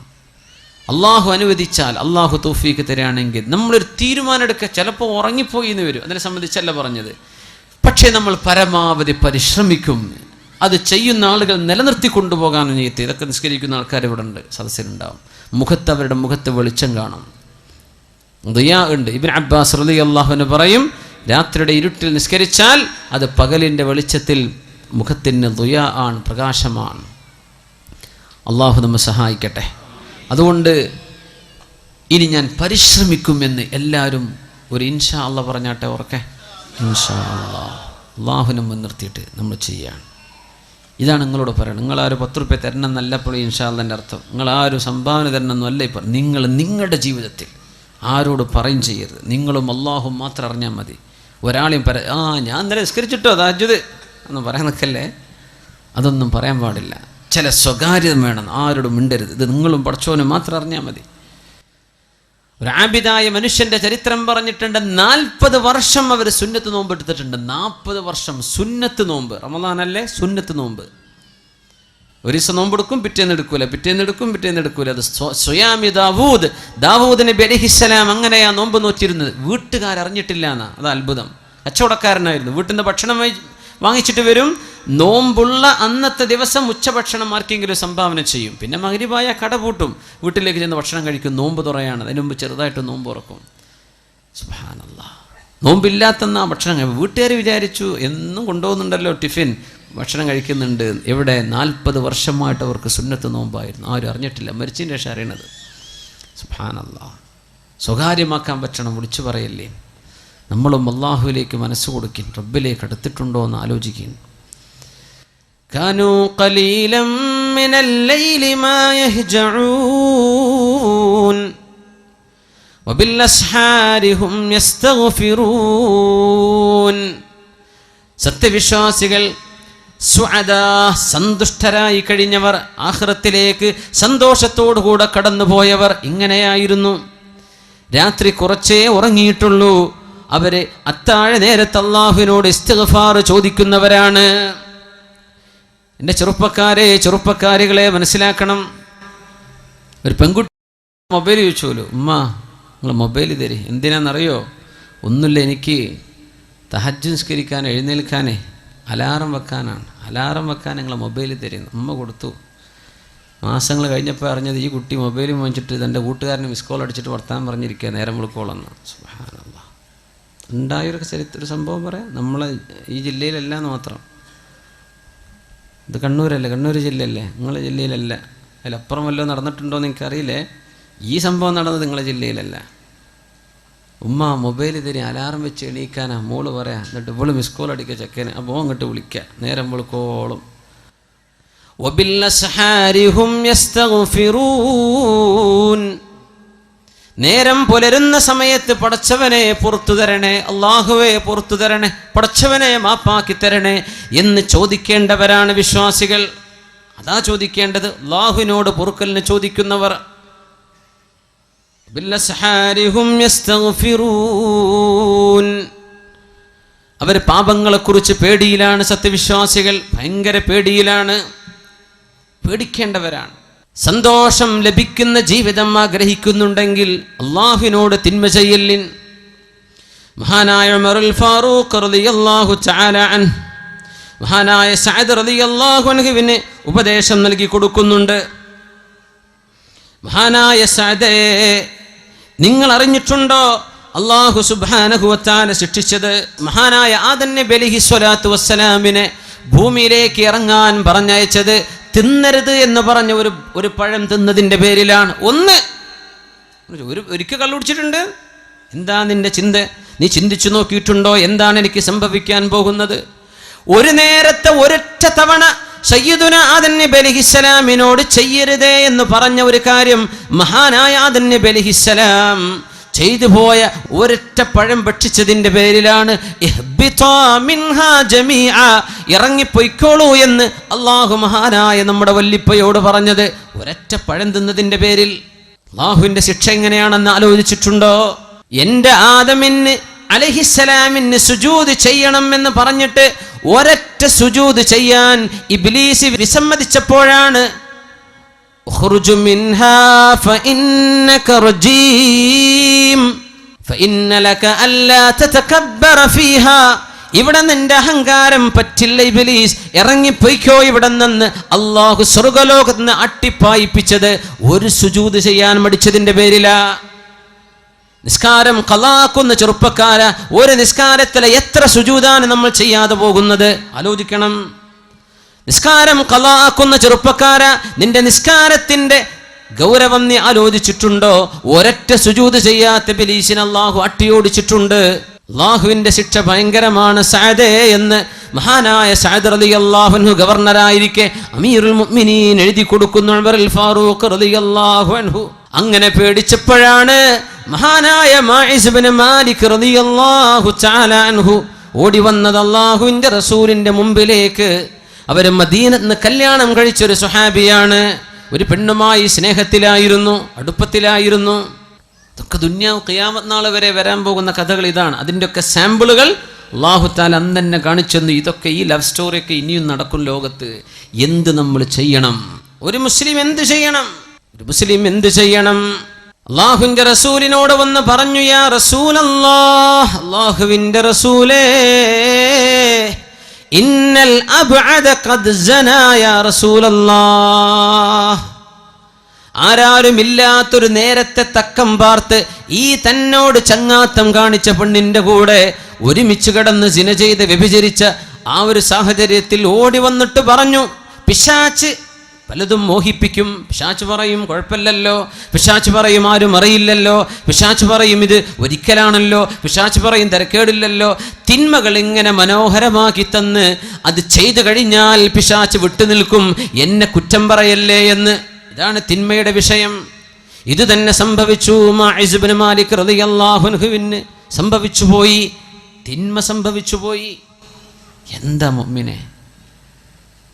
A: അള്ളാഹു അനുവദിച്ചാൽ, അള്ളാഹു തൗഫീക്ക് തരികയാണെങ്കിൽ നമ്മളൊരു തീരുമാനം എടുക്കുക. ചിലപ്പോൾ ഉറങ്ങിപ്പോയി എന്ന് വരും, അതിനെ സംബന്ധിച്ചല്ല പറഞ്ഞത്. പക്ഷേ നമ്മൾ പരമാവധി പരിശ്രമിക്കും. അത് ചെയ്യുന്ന ആളുകൾ നിലനിർത്തി കൊണ്ടുപോകാൻ നീയത്ത്. ഇതൊക്കെ നിസ്കരിക്കുന്ന ആൾക്കാർ ഇവിടെ ഉണ്ട്, സദസ്സിലുണ്ടാവും. മുഖത്ത് അവരുടെ മുഖത്ത് വെളിച്ചം കാണും, ദുആ ഉണ്ട്. ഇബ്നു അബ്ബാസ് റളിയല്ലാഹു അൻഹു പറയും, രാത്രിയുടെ ഇരുട്ടിൽ നിസ്കരിച്ചാൽ അത് പകലിൻ്റെ വെളിച്ചത്തിൽ മുഖത്തിന് ദുആ ആണ്, പ്രകാശമാണ്. അള്ളാഹു നമ്മെ സഹായിക്കട്ടെ. അതുകൊണ്ട് ഇനി ഞാൻ പരിശ്രമിക്കുമെന്ന് എല്ലാവരും ഒരു ഇൻഷാ അല്ലാഹ് പറഞ്ഞാട്ടെ, ഉറക്കെ ഇൻഷാ അല്ലാഹ്. അള്ളാഹുവിനെ മുൻനിർത്തിയിട്ട് നമ്മൾ ചെയ്യുകയാണ്. ഇതാണ് നിങ്ങളോട് പറയണം. നിങ്ങളാരും 10 രൂപ തരണം എന്നല്ല ഇപ്പോൾ ഇൻഷാ അല്ലാഹിൻ്റെ അർത്ഥം. നിങ്ങളാരും സംഭാവന തരണം എന്നല്ല ഇപ്പോൾ. നിങ്ങൾ നിങ്ങളുടെ ജീവിതത്തിൽ ആരോട് പറയും ചെയ്യരുത്. നിങ്ങളും അള്ളാഹും മാത്രം അറിഞ്ഞാൽ മതി. ഒരാളെയും ഞാൻ ഇന്നലെ നിസ്കരിച്ചിട്ടോ തഹജ്ജുദ് ഒന്നും പറയാൻ നിൽക്കല്ലേ. അതൊന്നും പറയാൻ പാടില്ല. ചില സ്വകാര്യത വേണം, ആരോടും മിണ്ടരുത്. ഇത് നിങ്ങളും പടച്ചോനും മാത്രം അറിഞ്ഞാൽ മതി. ഒരു ആബിദായ മനുഷ്യൻ്റെ ചരിത്രം പറഞ്ഞിട്ടുണ്ട്. 40 വർഷം അവർ സുന്നത്ത് നോമ്പ് എടുത്തിട്ടുണ്ട്. 40 വർഷം സുന്നത്ത് നോമ്പ്. റമദാനല്ലേ സുന്നത്ത് നോമ്പ്. ഒരു ദിവസം നോമ്പെടുക്കും, പിറ്റേന്ന് എടുക്കൂല, പിറ്റേന്ന് എടുക്കൂല. അത് സ്വയാമി ദാവൂദ് നബി അലൈഹിസ്സലാം അങ്ങനെയാ നോമ്പ് നോറ്റിരുന്നത്. വീട്ടുകാരറിഞ്ഞിട്ടില്ല എന്നാ. അത് അത്ഭുതം. കച്ചവടക്കാരനായിരുന്നു. വീട്ടിൽ നിന്ന് ഭക്ഷണം വാങ്ങിച്ചിട്ട് വരും. നോമ്പുള്ള അന്നത്തെ ദിവസം ഉച്ചഭക്ഷണം ആർക്കെങ്കിലും സംഭാവന ചെയ്യും. പിന്നെ മഗ്രിബായ കട പൂട്ടും, വീട്ടിലേക്ക് ചെന്ന് ഭക്ഷണം കഴിക്കും. നോമ്പ് തുറയാണ്. അതിന് മുമ്പ് ചെറുതായിട്ട് നോമ്പ് തുറക്കും. സുബ്ഹാനല്ലാഹ്. നോമ്പില്ലാത്തെന്നാ ഭക്ഷണം. വീട്ടുകാർ വിചാരിച്ചു എന്നും കൊണ്ടുപോകുന്നുണ്ടല്ലോ ടിഫിൻ, ഭക്ഷണം കഴിക്കുന്നുണ്ട്. എവിടെ? 40 വർഷമായിട്ട് അവർക്ക് സുന്നത്ത് നോമ്പായിരുന്നു. ആരും അറിഞ്ഞിട്ടില്ല. മരിച്ചതിൻ്റെ ശേഷം അറിയണത്. സുബ്ഹാനല്ലാഹ്. സ്വകാര്യമാക്കാൻ പറ്റണം, വിളിച്ചു പറയല്ലേ. നമ്മളും അള്ളാഹുവിലേക്ക് മനസ്സ് കൊടുക്കും. റബ്ബിലേക്ക് അടുത്തിട്ടുണ്ടോ എന്ന് ആലോചിക്കും. كانوا قليلا من الليل ما يهجعون وبالأسحار هم يستغفرون. സത്യവിശ്വാസികൾ സുഅദാ, സന്തുഷ്ടരായി കഴിഞ്ഞവർ, ആഖിറത്തിലേക്ക് സന്തോഷത്തോടുകൂടെ കടന്നുപോയവർ ഇങ്ങനെയായിരുന്നു. രാത്രി കുറച്ചേ ഉറങ്ങിയിട്ടുള്ളൂ. അവര് അത്താഴ നേരത്ത് അല്ലാഹുവിനോട് ഇസ്തിഗ്ഫാർ ചോദിക്കുന്നവരാണ്. എൻ്റെ ചെറുപ്പക്കാരികളെ മനസ്സിലാക്കണം. ഒരു പെൺകുട്ടി മൊബൈൽ ചോദിച്ചോലോ, ഉമ്മ നിങ്ങൾ മൊബൈൽ തരി. എന്തിനാണെന്നറിയോ? ഒന്നുമില്ല, എനിക്ക് തഹജ്ജുദ് നിസ്കരിക്കാൻ എഴുന്നേൽക്കാനേ അലാറം വെക്കാനാണ്. അലാറം വെക്കാൻ നിങ്ങൾ മൊബൈൽ തരുന്നു. ഉമ്മ കൊടുത്തു. മാസങ്ങൾ കഴിഞ്ഞപ്പോൾ അറിഞ്ഞത് ഈ കുട്ടി മൊബൈൽ വാങ്ങിച്ചിട്ട് തൻ്റെ കൂട്ടുകാരന് മിസ് കോൾ അടിച്ചിട്ട് വർത്താനം പറഞ്ഞിരിക്കുക നേരം വിളിക്കോളെന്ന്. സുബ്ഹാനല്ലാഹ്. ഉണ്ടായൊരു ഒരു സംഭവം പറയാം. നമ്മളെ ഈ ജില്ലയിലല്ല എന്ന് മാത്രം. ഇത് കണ്ണൂരല്ലേ, കണ്ണൂർ ജില്ലയല്ലേ, നിങ്ങളെ ജില്ലയിലല്ല. അതിലപ്പുറം വല്ലതും നടന്നിട്ടുണ്ടോ എന്ന് എനിക്കറിയില്ലേ. ഈ സംഭവം നടന്നത് നിങ്ങളെ ജില്ലയിലല്ല. ഉമ്മ മൊബൈൽ തരി, അലാറം വെച്ച് എണീക്കാനാ മോള് പറയാം. എന്നിട്ട് ഇവള് മിസ് കോൾ അടിക്കുക ചെക്കന്. അപ്പോൾ അങ്ങോട്ട് വിളിക്കുക നേരം വിളിക്കോളും. നേരം പുലരുന്ന സമയത്ത് പടച്ചവനെ പുറത്തു തരണേ, അള്ളാഹുവെ പുറത്തു തരണേ, പടച്ചവനെ മാപ്പാക്കി തരണേ എന്ന് ചോദിക്കേണ്ടവരാണ് വിശ്വാസികൾ. അതാ ചോദിക്കേണ്ടത്. അള്ളാഹുവിനോട് പൊറുക്കലിന് ചോദിക്കുന്നവർ. അവർ പാപങ്ങളെക്കുറിച്ച് പേടിയിലാണ്. സത്യവിശ്വാസികൾ ഭയങ്കര പേടിയിലാണ്, പേടിക്കേണ്ടവരാണ്. സന്തോഷം ലഭിക്കുന്ന ജീവിതം ആഗ്രഹിക്കുന്നുണ്ടെങ്കിൽ അള്ളാഹുവിനോട് തിന്മ ചെയ്യലിൻ. മഹാനായ ഉമറുൽ ഫാറൂഖ് റളിയല്ലാഹു തആല അൻഹു മഹാനായ സഅദ് റളിയല്ലാഹു അൻഹുവിന് ഉപദേശം നൽകി കൊടുക്കുന്നുണ്ട്. മഹാനായ സഅദേ, നിങ്ങൾ അറിഞ്ഞിട്ടുണ്ടോ അല്ലാഹു സുബ്ഹാനഹു വ തആല ശിക്ഷിച്ചത് മഹാനായ ആദം നബി അലൈഹി സ്വലാത്തു വസ്സലാമിനെ ഭൂമിയിലേക്ക് ഇറങ്ങാൻ പറഞ്ഞയച്ചത് തിന്നരുത് എന്ന് പറഞ്ഞ ഒരു പഴം തിന്നതിൻ്റെ പേരിലാണ്. ഒരിക്കൽ കള്ളുടിച്ചിട്ടുണ്ട്. എന്താ നിന്റെ ചിന്ത? നീ ചിന്തിച്ചു നോക്കിയിട്ടുണ്ടോ എന്താണ് എനിക്ക് സംഭവിക്കാൻ പോകുന്നത്? ഒരു നേരത്തെ ഒരൊറ്റ തവണ സയ്യിദുന ആദം നബി അലൈഹിസ്സലാമിനോട് ചെയ്യരുതേ എന്ന് പറഞ്ഞ ഒരു കാര്യം മഹാനായ ആദം നബി അലൈഹിസ്സലാം ചെയ്തു പോയ ഒരൊറ്റ പഴം ഭക്ഷിച്ചതിൻ്റെ പേരിലാണ് ഇറങ്ങിപ്പോയിക്കോളൂ എന്ന് അള്ളാഹു മഹാനായ നമ്മുടെ വല്ലിപ്പയോട് പറഞ്ഞത്. ഒരൊറ്റ പഴം തിന്നതിൻ്റെ പേരിൽ അള്ളാഹുവിൻ്റെ ശിക്ഷ എങ്ങനെയാണെന്ന് ആലോചിച്ചിട്ടുണ്ടോ? എൻ്റെ ആദമിന് അലൈഹിസ്സലാമിന് സുജൂദ് ചെയ്യണം എന്ന് പറഞ്ഞിട്ട് ഒരൊറ്റ സുജൂദ് ചെയ്യാൻ ഇബ്ലീസ് വിസമ്മതിച്ചപ്പോഴാണ് ഉഖ്റുജ് മിൻഹാ ഫഇന്നക റജീം ഫഇന്ന ലക അല്ലാ തതകബ്ബറ ഫീഹാ, ഇവിടെ നിന്റെ അഹങ്കാരം പറ്റില്ല ഇബ്ലീസ്, ഇറങ്ങിപ്പോയിക്കോ ഇവിടെ നിന്ന്. അള്ളാഹു സ്വർഗ്ഗലോകത്ത് നിന്ന് അട്ടിപ്പായിപ്പിച്ചത് ഒരു സുജൂദ് ചെയ്യാൻ മടിച്ചതിൻ്റെ പേരിലാ. നിസ്കാരം ഖളാക്കുന്ന ചെറുപ്പക്കാര, ഒരു നിസ്കാരത്തിലെ എത്ര സുജൂദാണ് നമ്മൾ ചെയ്യാതെ പോകുന്നത്? ആലോചിക്കണം. നിസ്കാരം ഖളാക്കുന്ന ചെറുപ്പക്കാര, നിന്റെ നിസ്കാരത്തിന്റെ ഗൗരവം നീ ആലോചിച്ചിട്ടുണ്ടോ? ഒരൊറ്റ സുജൂദ് ചെയ്യാത്ത ഇബ്ലീസിനെ അല്ലാഹു അട്ടിയോടിച്ചിട്ടുണ്ട്. അല്ലാഹുവിന്റെ ശിക്ഷ ഭയങ്കരമാണ് സഅദേ എന്ന് മഹാനായ സഅദ് റളിയല്ലാഹു അൻഹു ഗവർണറായിരിക്കെ അമീറുൽ മുഅ്മിനീൻ എഴുതി കൊടുക്കുന്നു ഉമറുൽ ഫാറൂഖ് റളിയല്ലാഹു അൻഹു. അങ്ങനെ പേടിച്ചപ്പോഴാണ് മഹാനായ മാഇസ് ഇബ്നു മാലിക് റളിയല്ലാഹു തആല അൻഹു ഓടി വന്നത് അല്ലാഹുവിന്റെ റസൂലിന്റെ മുമ്പിലേക്ക്. അവർ മദീനത്ത് നിന്ന് കല്യാണം കഴിച്ചൊരു സ്വഹാബിയാണ്. ഒരു പെണ്ണുമായി സ്നേഹത്തിലായിരുന്നു, അടുപ്പത്തിലായിരുന്നു. ഇതൊക്കെ ദുനിയാവ് ഖിയാമത്ത് നാൾ വരെ വരാൻ പോകുന്ന കഥകൾ ഇതാണ്. അതിൻ്റെയൊക്കെ സാമ്പിളുകൾ അല്ലാഹു തആല അന്ന് തന്നെ കാണിച്ചെന്ന്. ഇതൊക്കെ ഈ ലവ് സ്റ്റോറിയൊക്കെ ഇനിയും നടക്കും ലോകത്ത്. എന്ത് നമ്മൾ ചെയ്യണം? ഒരു മുസ്ലിം എന്ത് ചെയ്യണം? ഒരു മുസ്ലിം എന്ത് ചെയ്യണം? അല്ലാഹുവിന്റെ റസൂലിനോട് വന്ന് പറഞ്ഞു, യാ റസൂലല്ലാഹ്, അല്ലാഹുവിന്റെ റസൂലേ, ഇന്നൽ അബ്അദ ഖദ് സനാ യാ റസൂലല്ലാഹ്. ആരാരുമില്ലാത്തൊരു നേരത്തെ തക്കം പാർത്ത് ഈ തന്നോട് ചങ്ങാത്തം കാണിച്ച പെണ്ണിന്റെ കൂടെ ഒരുമിച്ച് കിടന്ന് സിന ചെയ്ത് വ്യഭിചരിച്ച ആ ഒരു സാഹചര്യത്തിൽ ഓടി വന്നിട്ട് പറഞ്ഞു, പിശാച് പലതും മോഹിപ്പിക്കും. പിശാച് പറയും കുഴപ്പമില്ലല്ലോ, പിശാച് പറയും ആരും അറിയില്ലല്ലോ, പിശാച് പറയും ഇത് ഒരിക്കലാണല്ലോ, പിശാച് പറയും തിരക്കേടില്ലല്ലോ. തിന്മകൾ ഇങ്ങനെ മനോഹരമാക്കി തന്ന് അത് ചെയ്തു കഴിഞ്ഞാൽ പിശാച് വിട്ടുനിൽക്കും, എന്നെ കുറ്റം പറയല്ലേ എന്ന്. ഇതാണ് തിന്മയുടെ വിഷയം. ഇത് തന്നെ സംഭവിച്ചു മാഇസ് ഇബ്നു മാലിക് റളിയല്ലാഹു അൻഹുവിന് സംഭവിച്ചു പോയി. തിന്മ സംഭവിച്ചു പോയി. എന്താ മുഅ്മിനെ?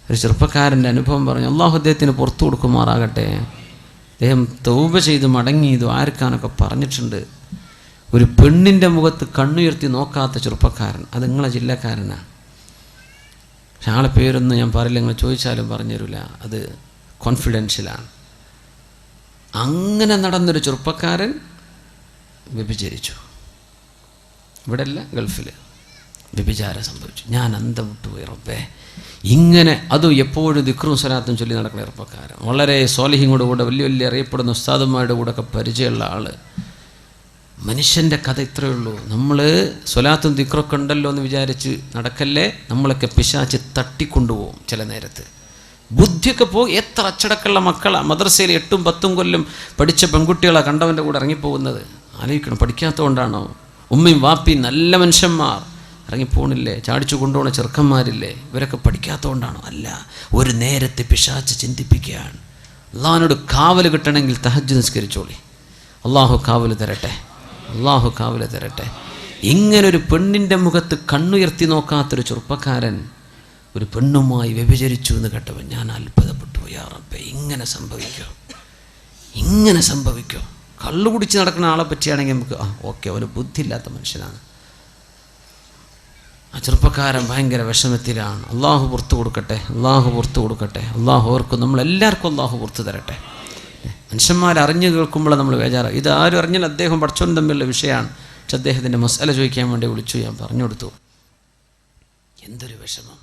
A: ഒരു ചെറുപ്പക്കാരൻ്റെ അനുഭവം പറഞ്ഞു. അള്ളാഹു അദ്ദേഹത്തിന് പുറത്തു കൊടുക്കുമാറാകട്ടെ. അദ്ദേഹം തൗബ ചെയ്ത് മടങ്ങി ദുആർക്കാനൊക്കെ പറഞ്ഞിട്ടുണ്ട്. ഒരു പെണ്ണിൻ്റെ മുഖത്ത് കണ്ണുയർത്തി നോക്കാത്ത ചെറുപ്പക്കാരൻ, അത് നിങ്ങളെ ജില്ലക്കാരനാണ്. പക്ഷെ ആളെ പേരൊന്നും ഞാൻ പറയില്ല, നിങ്ങൾ ചോദിച്ചാലും പറഞ്ഞുതരില്ല, അത് കോൺഫിഡൻഷ്യലാണ്. അങ്ങനെ നടന്നൊരു ചെറുപ്പക്കാരൻ വ്യഭിചരിച്ചു. ഇവിടെ അല്ല, ഗൾഫിൽ വ്യഭിചാരം സംഭവിച്ചു. ഞാൻ അന്തം വിട്ടുപോയി റബ്ബേ. ഇങ്ങനെ അതും എപ്പോഴും ദിക്റും സ്വലാത്തും ചൊല്ലി നടക്കുന്ന ചെറുപ്പക്കാരൻ, വളരെ സ്വാലിഹിങ്ങളുടെ കൂടെ വലിയ വലിയ അറിയപ്പെടുന്ന ഉസ്താദന്മാരുടെ കൂടെ ഒക്കെ പരിചയമുള്ള ആൾ. മനുഷ്യൻ്റെ കഥ ഇത്രയേ ഉള്ളൂ. നമ്മൾ സ്വലാത്തും ദിക്റൊക്കെ ഉണ്ടല്ലോ എന്ന് വിചാരിച്ച് നടക്കല്ലേ, നമ്മളൊക്കെ പിശാച് തട്ടിക്കൊണ്ടുപോകും. ചില നേരത്ത് ബുദ്ധിയൊക്കെ പോകും. എത്ര അച്ചടക്കമുള്ള മക്കളാണ് മദ്രസയിൽ 8ഉം 10ഉം കൊല്ലം പഠിച്ച പെൺകുട്ടികളാണ് കണ്ടവൻ്റെ കൂടെ ഇറങ്ങിപ്പോകുന്നത്. ആലോചിക്കണം, പഠിക്കാത്തതുകൊണ്ടാണോ? ഉമ്മയും വാപ്പിയും നല്ല മനുഷ്യന്മാർ ഇറങ്ങിപ്പോണില്ലേ? ചാടിച്ചു കൊണ്ടുപോകുന്ന ചെറുക്കന്മാരില്ലേ? ഇവരൊക്കെ പഠിക്കാത്തതുകൊണ്ടാണോ? അല്ല, ഒരു നേരത്തെ പിശാച് ചിന്തിപ്പിക്കുകയാണ്. അള്ളാഹിനോട് കാവൽ കിട്ടണമെങ്കിൽ തഹജ്ജുദ് നിസ്കരിച്ചോളി. അള്ളാഹു കാവൽ തരട്ടെ, അള്ളാഹു കാവൽ തരട്ടെ. ഇങ്ങനൊരു പെണ്ണിൻ്റെ മുഖത്ത് കണ്ണുയർത്തി നോക്കാത്തൊരു ചെറുപ്പക്കാരൻ ഒരു പെണ്ണുമായി വ്യഭിചരിച്ചു എന്ന് കേട്ടവൻ ഞാൻ അത്ഭുതപ്പെട്ടു. യാ റബ്ബേ, ഇങ്ങനെ സംഭവിക്കോ? ഇങ്ങനെ സംഭവിക്കോ? കള്ളു കുടിച്ച് നടക്കുന്ന ആളെ പറ്റിയാണെങ്കിൽ നമുക്ക് ഓക്കെ, അവന് ബുദ്ധിയില്ലാത്ത മനുഷ്യനാണ്. ആ ചെറുപ്പക്കാരൻ ഭയങ്കര വിഷമത്തിലാണ്. അള്ളാഹു പുറത്തു കൊടുക്കട്ടെ, അള്ളാഹു പുറത്തു കൊടുക്കട്ടെ. അള്ളാഹു ഓർക്കും, നമ്മളെല്ലാവർക്കും അള്ളാഹു പുറത്തു തരട്ടെ. മനുഷ്യന്മാർ അറിഞ്ഞു കേൾക്കുമ്പോൾ നമ്മൾ വേജാറ്. ഇത് ആരും അറിഞ്ഞാൽ അദ്ദേഹം പഠിച്ചോൻ തമ്മിലുള്ള വിഷയമാണ്. പക്ഷെ അദ്ദേഹത്തിൻ്റെ മസാല ചോദിക്കാൻ വേണ്ടി വിളിച്ചു, ഞാൻ പറഞ്ഞു കൊടുത്തു. എന്തൊരു വിഷമം!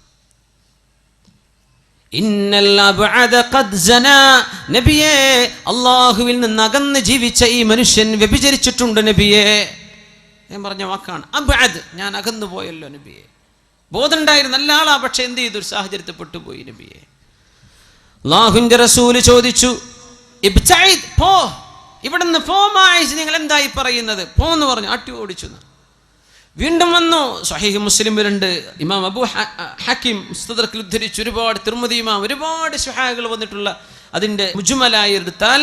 A: ഇന്നൽ അബ്അദ ഖദ് സനാ, നബിയേ അല്ലാഹുവിൽ നിന്ന് അകന്ന് ജീവിച്ച ഈ മനുഷ്യൻ വ്യഭിചരിച്ചിട്ടുണ്ട് നബിയേ. ഞാൻ പറഞ്ഞ വാക്കാണ് അബ്അദ്, ഞാൻ അകന്നു പോയല്ലോ നബിയേ. ബോധമുണ്ടായിരുന്ന നല്ല ആളാ, പക്ഷെ എന്ത് ചെയ്തു, ഒരു സാഹചര്യത്തിൽ പെട്ടുപോയി നബിയേ. അല്ലാഹുവിന്റെ റസൂല് ചോദിച്ചു, ഇബ്തഇദ്, പോ ഇവിടുന്ന് പോ മായിസ്, നിങ്ങൾ എന്തായി പറയുന്നത്, പോന്ന് പറഞ്ഞു, അട്ടി ഓടിച്ചു. വീണ്ടും വന്നു. സ്വഹീഹ് മുസ്ലിമിലുണ്ട്, ഇമാം അബൂ ഹക്കീം മുസ്തദ്റക്കിൽ ഉദ്ധരിച്ച് ഒരുപാട്, തിർമിദി ഇമാം, ഒരുപാട് സ്വഹാബികൾ വന്നിട്ടുള്ള അതിൻ്റെ മുജ്മലായി എടുത്താൽ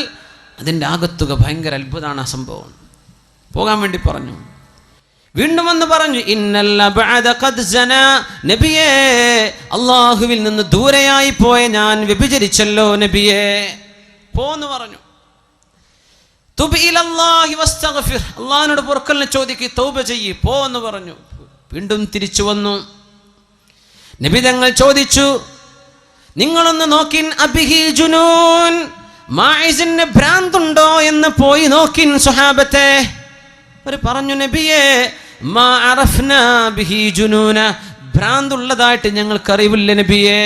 A: അതിൻ്റെ ആകത്തുക ഭയങ്കര അത്ഭുതമാണ്. ആ സംഭവം പോകാൻ വേണ്ടി പറഞ്ഞു. വീണ്ടും വന്ന് പറഞ്ഞു, ഇന്നൽ അബ്അദ ഖദ് സനാ, നബിയേ അല്ലാഹുവിൽ നിന്ന് ദൂരെയായി പോയ ഞാൻ വ്യഭിചരിച്ചല്ലോ നബിയേ, പോന്ന് പറഞ്ഞു. തുബ് ഇലല്ലാഹി വസ്തഗ്ഫിർ, അല്ലാഹുവിനോട് പൊറുക്കലിനെ ചോദിക്ക്, തൗബ ചെയ്യ്, പോ എന്ന് പറഞ്ഞു. വീണ്ടും തിരിച്ചു വന്നു. നബി തങ്ങൾ ചോദിച്ചു, നിങ്ങളൊന്ന് നോക്കിൻ, അബിഹി ജുനൂൻ, മായിസിന് ഭ്രാന്തുണ്ടോ എന്ന് പോയി നോക്കിൻ സ്വഹാബത്തെ. അവർ പറഞ്ഞു, നബിയേ മാ അറഫ്നാ ബിഹി ജുനൂന, ഭ്രാന്തുള്ളതായിട്ട് ഞങ്ങൾക്കറിവില്ല നബിയേ.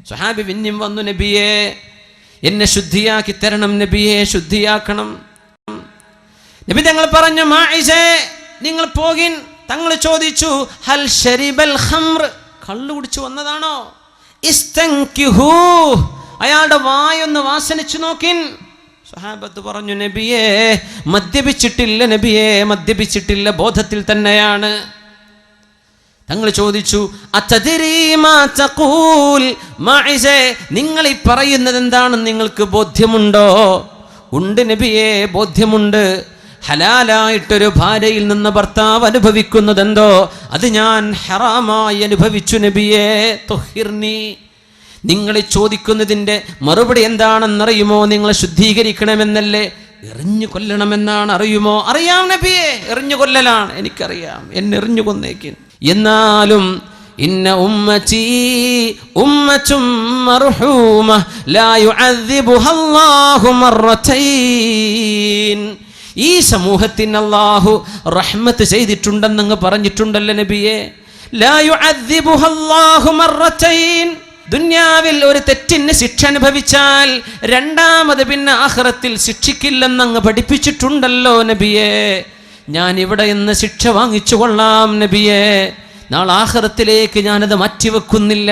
A: സ്വഹാബി പിന്നെയും വന്നു, നബിയേ എന്നെ ശുദ്ധിയാക്കി തരണം നബിയെ, ശുദ്ധിയാക്കണം. നബി തങ്ങൾ പറഞ്ഞു, മായിസേ നിങ്ങൾ പോകിൻ. തങ്ങൾ ചോദിച്ചു, ഹൽ ശരിബൽ ഖംർ, കള്ളു കുടിച്ചു വന്നതാണോ? ഇസ്തൻകിഹു, അയാളുടെ വായൊന്ന് വാസനിച്ചു നോക്കിൻ. സ്വഹാബത്ത് പറഞ്ഞു, നബിയെ മദ്യപിച്ചിട്ടില്ല നബിയെ, മദ്യപിച്ചിട്ടില്ല, ബോധത്തിൽ തന്നെയാണ്. തങ്ങൾ ചോദിച്ചു, അത്തദ്രീ മാ തഖൂൽ, മായിസേ നിങ്ങൾ ഈ പറയുന്നത് എന്താണെന്ന് നിങ്ങൾക്ക് ബോധ്യമുണ്ടോ? ഉണ്ട് നബിയെ, ബോധ്യമുണ്ട്. ഹലാലായിട്ടൊരു ഭാര്യയിൽ നിന്ന് ഭർത്താവ് അനുഭവിക്കുന്നതെന്തോ അത് ഞാൻ ഹറാമായി അനുഭവിച്ചു നബിയെ. തുഹിർനി, നിങ്ങൾ ചോദിക്കുന്നതിൻ്റെ മറുപടി എന്താണെന്നറിയുമോ? നിങ്ങളെ ശുദ്ധീകരിക്കണമെന്നല്ലേ, എറിഞ്ഞു കൊല്ലണമെന്നാണ്, അറിയുമോ? അറിയാം നബിയെ, എറിഞ്ഞു കൊല്ലലാണ്, എനിക്കറിയാം, എന്നെ എറിഞ്ഞു കൊന്നേക്കും. എന്നാലും ഇന്ന ഉമ്മതി ഉമ്മത്തും മർഹൂമ ലാ യുഅദ്ദിബുഹ അല്ലാഹു മർറതൈൻ, ഈ സമൂഹത്തിന് അല്ലാഹു റഹ്മത്ത് ചെയ്തിട്ടുണ്ടെന്നങ്ങ് പറഞ്ഞിട്ടുണ്ടല്ലോ നബിയെ. ലാ യുഅദ്ദിബുഹ അല്ലാഹു മർറതൈൻ, ദുന്യാവിൽ ഒരു തെറ്റിന് ശിക്ഷ അനുഭവിച്ചാൽ രണ്ടാമത് പിന്നെ ആഖിറത്തിൽ ശിക്ഷിക്കില്ലെന്നങ്ങ് പഠിപ്പിച്ചിട്ടുണ്ടല്ലോ നബിയെ. ഞാൻ ഇവിടെ നിന്ന് ശിക്ഷ വാങ്ങിച്ചു കൊള്ളാം നബിയെ, നാളെ ആഖിറത്തിലേക്ക് ഞാനത് മാറ്റിവെക്കുന്നില്ല.